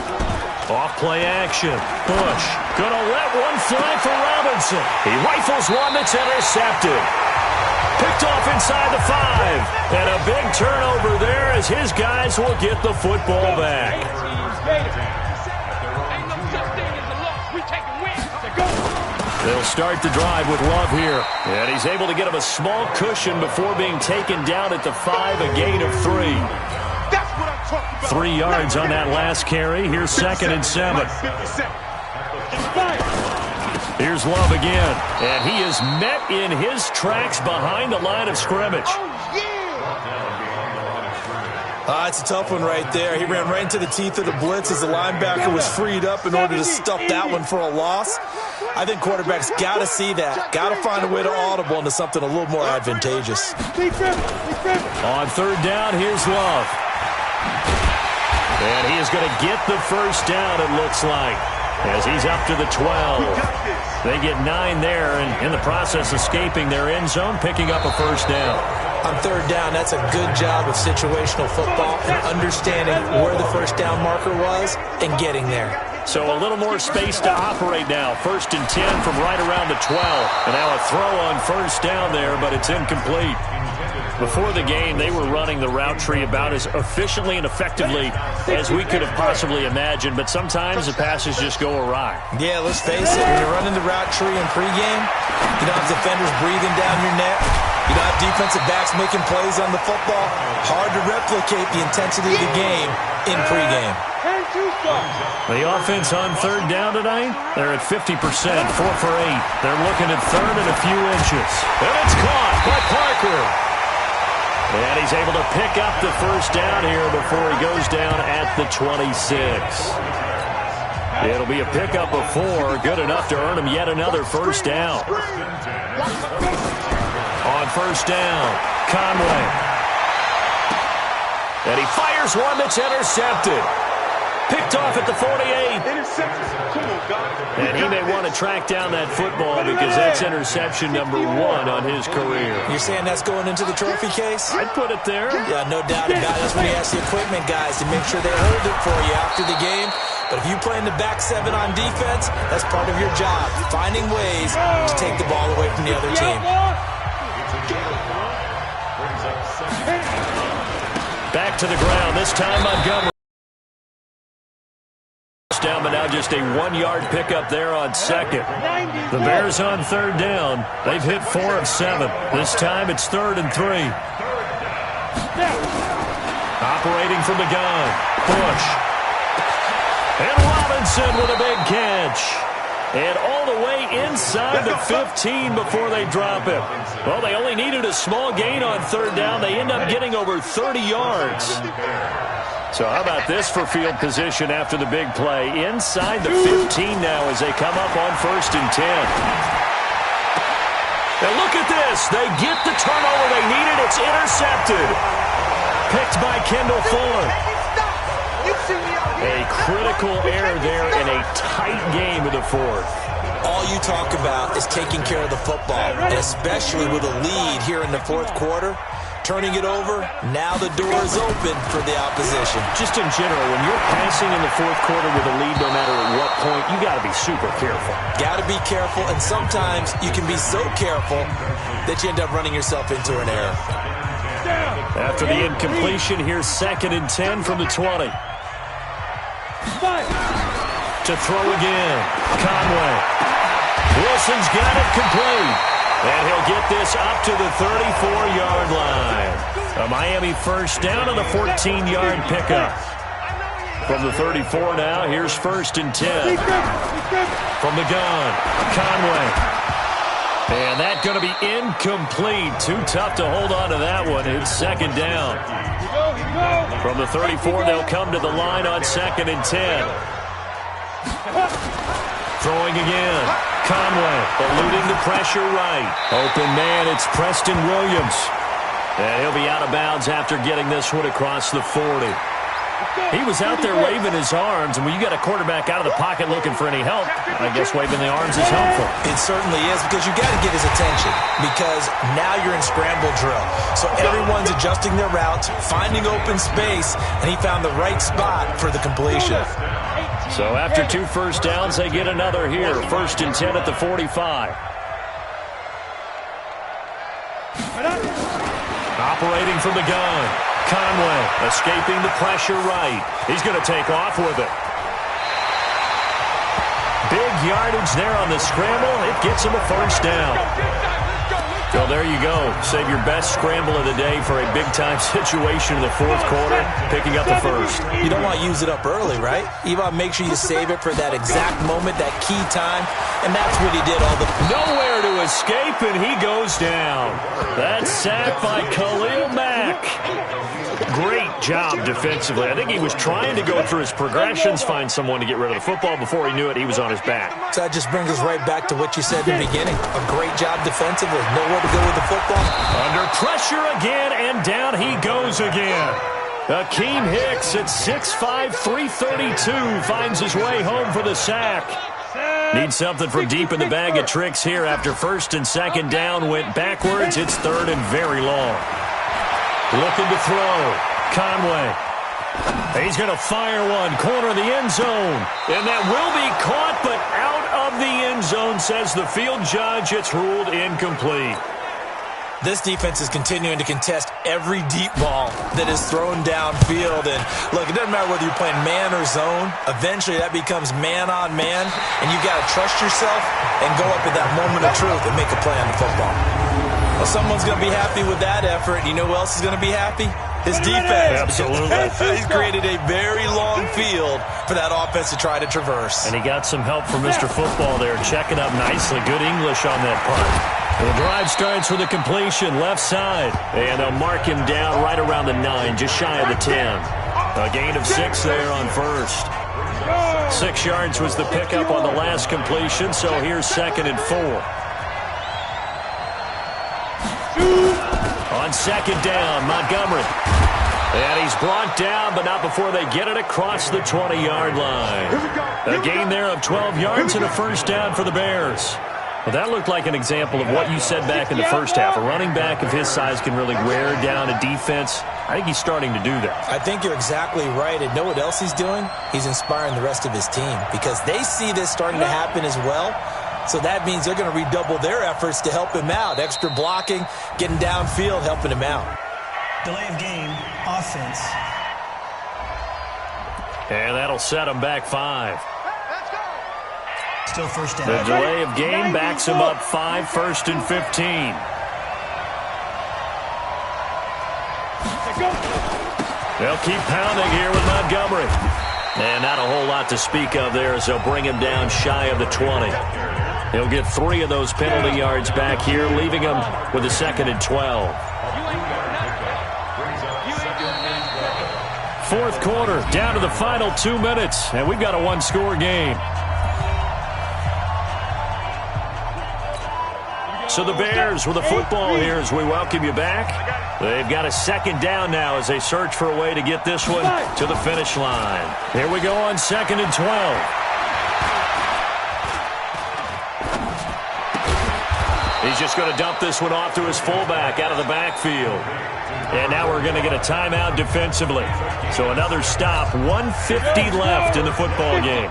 Off play action. Bush gonna let one fly for Robinson. He rifles one that's intercepted. Picked off inside the 5. And a big turnover there as his guys will get the football back. They'll start the drive with Love here. And he's able to get him a small cushion before being taken down at the 5, a gain of 3. 3 yards on that last carry. Here's 2nd and 7. Here's Love again. And he is met in his tracks behind the line of scrimmage. It's a tough one right there. He ran right into the teeth of the blitz as the linebacker was freed up in order to stuff that one for a loss. I think quarterbacks got to see that. Got to find a way to audible into something a little more advantageous. On 3rd down, here's Love. And he is going to get the first down, it looks like, as he's up to the 12. They get 9 there, and in the process, escaping their end zone, picking up a first down. On 3rd down, that's a good job of situational football and understanding where the first down marker was and getting there. So a little more space to operate now. 1st and 10 from right around the 12. And now a throw on first down there, but it's incomplete. Before the game, they were running the route tree about as efficiently and effectively as we could have possibly imagined, but sometimes the passes just go awry. Yeah, let's face it, when you're running the route tree in pregame, you don't have defenders breathing down your neck. You don't have defensive backs making plays on the football. Hard to replicate the intensity of the game in pregame. The offense on 3rd down tonight, they're at 50%, 4 for 8. They're looking at 3rd and a few inches. And it's caught by Parker. And he's able to pick up the first down here before he goes down at the 26. It'll be a pickup of 4, good enough to earn him yet another first down. On 1st down, Conway. And he fires one that's intercepted. Picked off at the 48. And he may want to track down that football because that's interception number 1 on his career. You're saying that's going into the trophy case? I'd put it there. Yeah, no doubt about it. That's when you ask the equipment guys to make sure they hold it for you after the game. But if you play in the back 7 on defense, that's part of your job, finding ways to take the ball away from the other team. Back to the ground, this time Montgomery. Down, but now just a 1-yard pickup there on 2nd. The Bears on 3rd down. They've hit 4 of 7. This time it's 3rd and 3. Operating from the gun. Bush. And Robinson with a big catch. And all the way inside the 15 before they drop it. Well, they only needed a small gain on 3rd down. They end up getting over 30 yards. So how about this for field position after the big play? Inside the 15 now as they come up on 1st and 10. And look at this. They get the turnover they needed. It's intercepted. Picked by Kendall Fuller. A critical error there in a tight game of the 4th. All you talk about is taking care of the football, and especially with a lead here in the 4th quarter. Turning it over, now the door is open for the opposition. Just in general, when you're passing in the 4th quarter with a lead, no matter at what point, you got to be super careful. Got to be careful, and sometimes you can be so careful that you end up running yourself into an error. After the incompletion, here's 2nd and 10 from the 20. To throw again. Conway. Wilson's got it complete. And he'll get this up to the 34-yard line. A Miami first down on the 14-yard pickup. From the 34 now, here's 1st and 10. From the gun, Conway. And that's going to be incomplete. Too tough to hold on to that one. It's 2nd down. From the 34, they'll come to the line on 2nd and 10. Throwing again. Conway eluding the pressure right. Open man, it's Preston Williams. And he'll be out of bounds after getting this one across the 40. He was out there waving his arms, and when you got a quarterback out of the pocket looking for any help, I guess waving the arms is helpful. It certainly is, because you got to get his attention, because now you're in scramble drill. So everyone's adjusting their routes, finding open space, and he found the right spot for the completion. So after 2 first downs, they get another here. 1st and 10 at the 45. Operating from the gun. Conway escaping the pressure right. He's going to take off with it. Big yardage there on the scramble. It gets him a 1st down. Well, there you go. Save your best scramble of the day for a big-time situation in the 4th quarter, picking up the 1st. You don't want to use it up early, right? You want to make sure you save it for that exact moment, that key time, and that's what he did all the... Nowhere to escape, and he goes down. That's sacked by Khalil Mack. Great job defensively. I think he was trying to go through his progressions, find someone to get rid of the football. Before he knew it, he was on his back. So that just brings us right back to what you said in the beginning. A great job defensively. Nowhere to go with the football. Under pressure again, and down he goes again. Akeem Hicks at 6'5", 332 finds his way home for the sack. Needs something from deep in the bag of tricks here after 1st and 2nd down went backwards. It's 3rd and very long. Looking to throw. Conway. He's going to fire one. Corner of the end zone. And that will be caught, but out of the end zone, says the field judge. It's ruled incomplete. This defense is continuing to contest every deep ball that is thrown downfield. And, look, it doesn't matter whether you're playing man or zone. Eventually, that becomes man on man. And you've got to trust yourself and go up at that moment of truth and make a play on the football. Well, someone's going to be happy with that effort. You know who else is going to be happy? His defense. Absolutely. He's created a very long field for that offense to try to traverse. And he got some help from Mr. Football there, checking up nicely. Good English on that punt. The drive starts with a completion, left side. And they'll mark him down right around the 9, just shy of the 10. A gain of 6 there on 1st. 6 yards was the pickup on the last completion, so here's 2nd and 4. On 2nd down, Montgomery. And he's brought down, but not before they get it across the 20-yard line. A gain there of 12 yards and a 1st down for the Bears. Well, that looked like an example of what you said back in the 1st half. A running back of his size can really wear down a defense. I think he's starting to do that. I think you're exactly right. And know what else he's doing? He's inspiring the rest of his team because they see this starting to happen as well. So that means they're going to redouble their efforts to help him out. Extra blocking, getting downfield, helping him out. Delay of game, offense. And that'll set him back 5. Still 1st down. The delay of game backs him up 5, 1st and 15. They'll keep pounding here with Montgomery. And not a whole lot to speak of there as they'll bring him down shy of the 20. He'll get 3 of those penalty yards back here, leaving him with a 2nd and 12. 4th quarter, down to the final 2 minutes, and we've got a 1-score game. So the Bears with the football here as we welcome you back. They've got a 2nd down now as they search for a way to get this one to the finish line. Here we go on 2nd and 12. He's just going to dump this one off to his fullback out of the backfield. And now we're going to get a timeout defensively. So another stop, 1:50 left in the football game.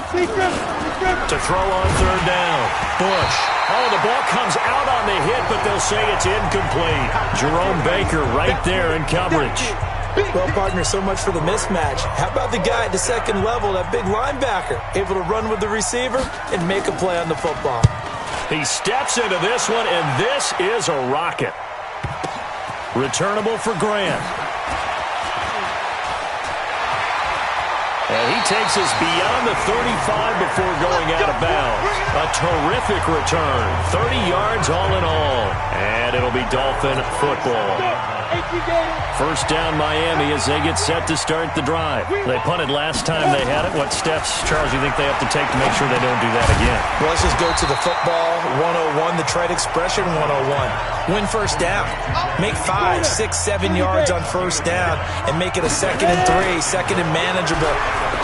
To throw on third down. Bush. Oh, the ball comes out on the hit, but they'll say it's incomplete. Jerome Baker right there in coverage. Well, partner, so much for the mismatch. How about the guy at the second level, that big linebacker, able to run with the receiver and make a play on the football? He steps into this one, and this is a rocket. Returnable for Grant. And he takes us beyond the 35 before going out of bounds. A terrific return. 30 yards all in all. And it'll be Dolphin football. First down Miami as they get set to start the drive. They punted last time they had it. What steps, Charles, you think they have to take to make sure they don't do that again? Well, let's just go to the football 101, the trade expression 101. Win first down. Make 5, 6, 7 yards on first down and make it a 2nd and 3, second and manageable.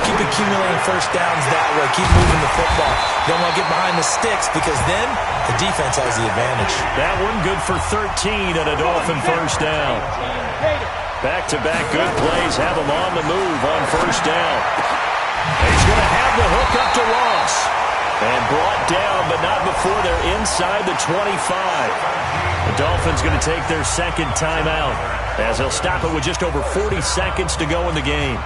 Keep accumulating first downs that way. Keep moving the football. Don't want to get behind the sticks because then the defense has the advantage. That one good for 13 and a Dolphin first down. Back-to-back good plays have him on the move on first down. He's going to have the hook up to Ross. And brought down, but not before they're inside the 25. The Dolphins going to take their second timeout as they'll stop it with just over 40 seconds to go in the game.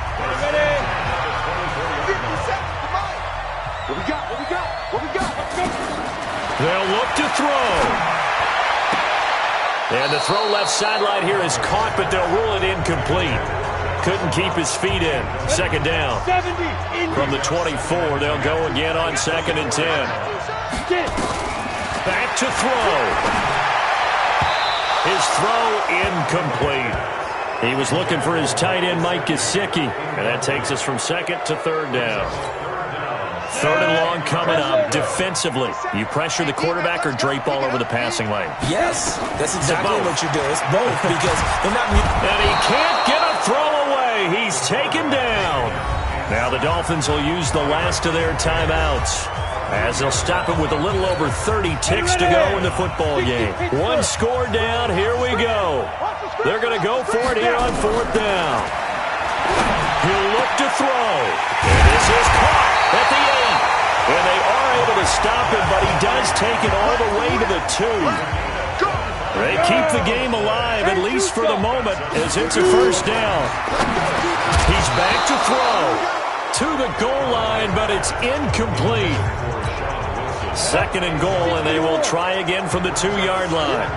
They'll look to throw. And the throw left sideline here is caught, but they'll rule it incomplete. Couldn't keep his feet in. Second down. From the 24, they'll go again on 2nd and 10. Back to throw. His throw incomplete. He was looking for his tight end, Mike Gesicki. And that takes us from 2nd to 3rd down. 3rd and long coming up. Defensively, you pressure the quarterback or drape all over the passing lane? Yes, that's exactly what you do. It's both because they're not... And he can't get a throw away. He's taken down. Now the Dolphins will use the last of their timeouts as they'll stop it with a little over 30 ticks to go in the football game. One score down. Here we go. They're going to go for it here on 4th down. He'll look to throw. And this is caught at the 8. And they are able to stop him, but he does take it all the way to the 2. They keep the game alive, at least for the moment, as it's a first down. He's back to throw to the goal line, but it's incomplete. 2nd and goal, and they will try again from the 2-yard line.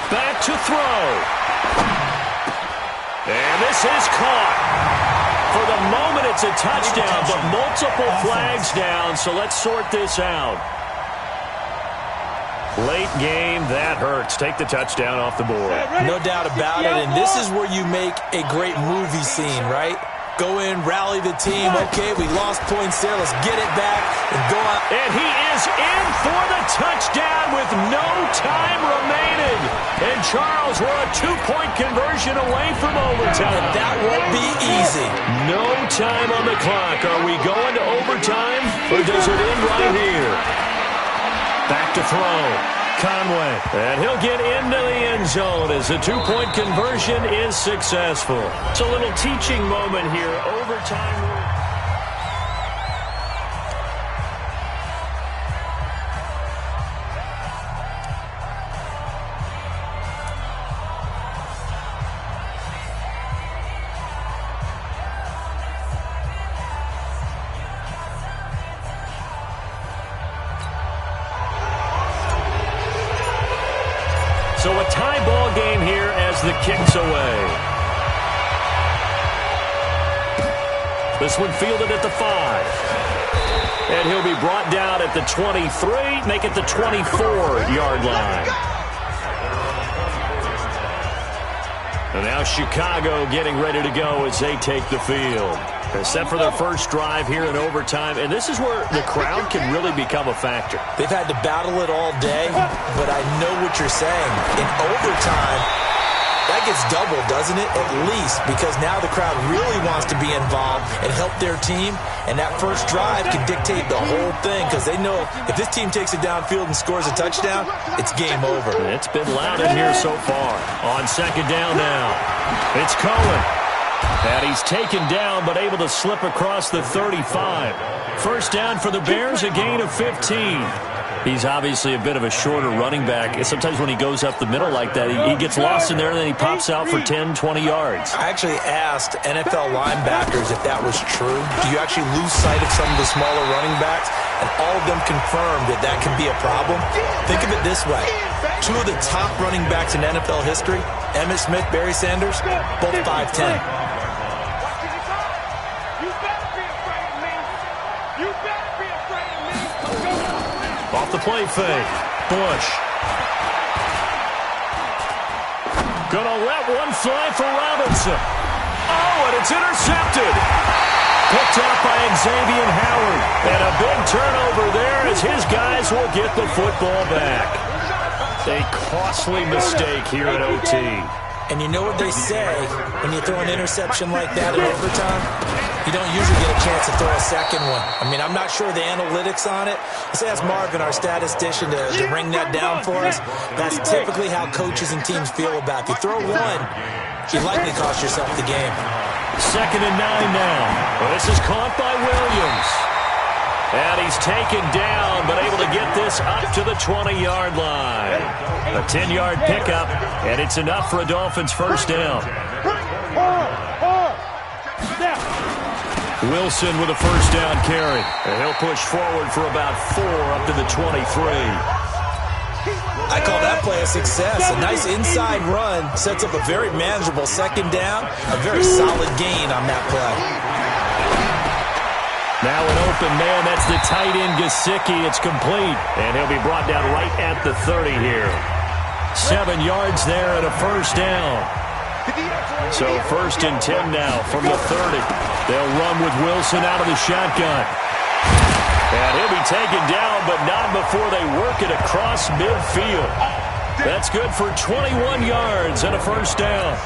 Back to throw. And this is caught. For the moment, it's a touchdown, but multiple flags down, so let's sort this out. Late game, that hurts. Take the touchdown off the board. No doubt about it, and this is where you make a great movie scene, right? Go in, rally the team. Okay, we lost points there. Let's get it back and go out. And he is in for the touchdown with no time remaining. And Charles, we're a 2-point conversion away from overtime. That won't be easy. No time on the clock. Are we going to overtime, or does it end right here? Back to throw. Conway. And he'll get into the end zone as the 2-point conversion is successful. It's a little teaching moment here. Overtime. So a tie ball game here as the kick's away. This one fielded at the 5. And he'll be brought down at the 23, make it the 24-yard line. And now Chicago getting ready to go as they take the field. They're set for their first drive here in overtime, and this is where the crowd can really become a factor. They've had to battle it all day, but I know what you're saying. In overtime, that gets doubled, doesn't it? At least, because now the crowd really wants to be involved and help their team, and that first drive can dictate the whole thing because they know if this team takes it downfield and scores a touchdown, it's game over. It's been loud in here so far. On 2nd down now, it's Cohen. And he's taken down, but able to slip across the 35. First down for the Bears, a gain of 15. He's obviously a bit of a shorter running back. Sometimes when he goes up the middle like that, he gets lost in there, and then he pops out for 10, 20 yards. I actually asked NFL linebackers if that was true. Do you actually lose sight of some of the smaller running backs? And all of them confirmed that that can be a problem. Think of it this way. Two of the top running backs in NFL history, Emmitt Smith, Barry Sanders, both 5'10". Off the play fake. Bush. Gonna let one fly for Robinson. Oh, and it's intercepted. Picked up by Xavier Howard. And a big turnover there as his guys will get the football back. A costly mistake here at OT. And you know what they say when you throw an interception like that in overtime? You don't usually get a chance to throw a second one. I mean, I'm not sure the analytics on it. Let's ask Marvin, our statistician, to ring that down for us. That's typically how coaches and teams feel about it. If you throw one, you likely cost yourself the game. 2nd and 9 now. Well, this is caught by Williams. And he's taken down, but able to get this up to the 20-yard line. A 10-yard pickup, and it's enough for a Dolphins first down. Wilson with a first down carry. And he'll push forward for about 4 up to the 23. I call that play a success. A nice inside run sets up a very manageable second down. A very solid gain on that play. Now an open man. That's the tight end, Gesicki. It's complete. And he'll be brought down right at the 30 here. 7 yards there and a first down. So 1st and 10 now from the 30. They'll run with Wilson out of the shotgun. And he'll be taken down, but not before they work it across midfield. That's good for 21 yards and a first down.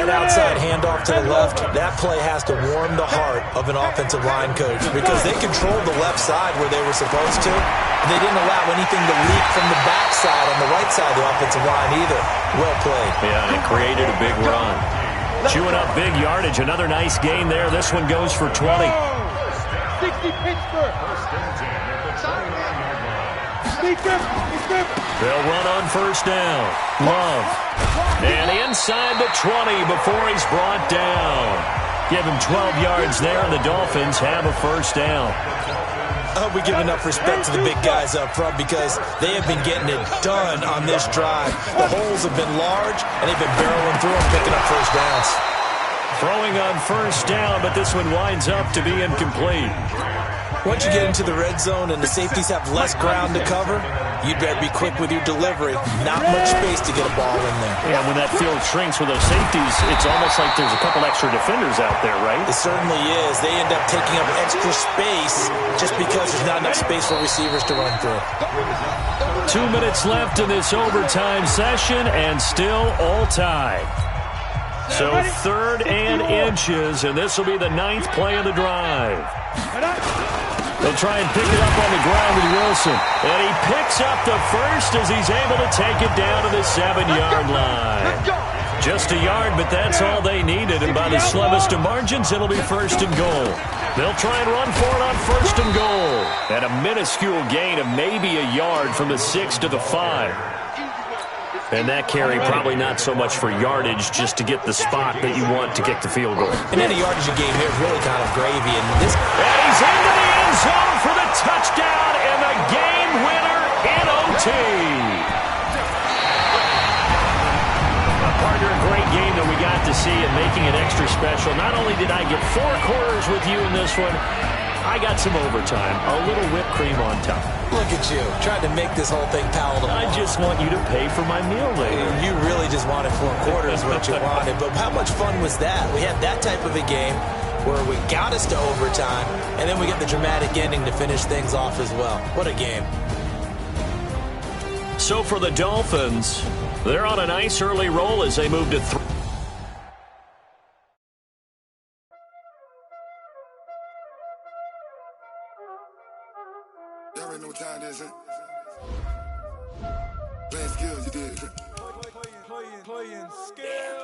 That outside handoff to the left, that play has to warm the heart of an offensive line coach because they controlled the left side where they were supposed to, and they didn't allow anything to leak from the backside on the right side of the offensive line either. Well played. Yeah, and it created a big run. Chewing up big yardage. Another nice gain there. This one goes for 20. 60 Pittsburgh. They'll run on first down. Love. And inside the 20 before he's brought down. Give him 12 yards there, and the Dolphins have a first down. I hope we give enough respect to the big guys up front because they have been getting it done on this drive. The holes have been large, and they've been barreling through them, picking up first downs. Throwing on first down, but this one winds up to be incomplete. Once you get into the red zone and the safeties have less ground to cover, you'd better be quick with your delivery. Not much space to get a ball in there. Yeah, when that field shrinks with those safeties, it's almost like there's a couple extra defenders out there, right? It certainly is. They end up taking up extra space just because there's not enough space for receivers to run through. 2 minutes left in this overtime session, and still all tied. So 3rd and inches, and this will be the 9th play of the drive. They'll try and pick it up on the ground with Wilson. And he picks up the first as he's able to take it down to the 7-yard line. Just a yard, but that's all they needed. And by the slimmest of margins, it'll be 1st and goal. They'll try and run for it on 1st and goal. And a minuscule gain of maybe a yard from the 6 to the 5. And that carry probably not so much for yardage, just to get the spot that you want to kick the field goal. And any yardage you gain here is really kind of gravy. And he's into the end zone for the touchdown and the game winner in OT. Partner, a great game that we got to see and making it extra special. Not only did I get 4 quarters with you in this one, I got some overtime, a little whipped cream on top. Look at you, trying to make this whole thing palatable. I just want you to pay for my meal later. You really just wanted 4 quarters what you wanted, but how much fun was that? We had that type of a game where we got us to overtime, and then we get the dramatic ending to finish things off as well. What a game. So for the Dolphins, they're on a nice early roll as they move to 3. Y'all already know what time it is, Playing skills, you did. Playing skills.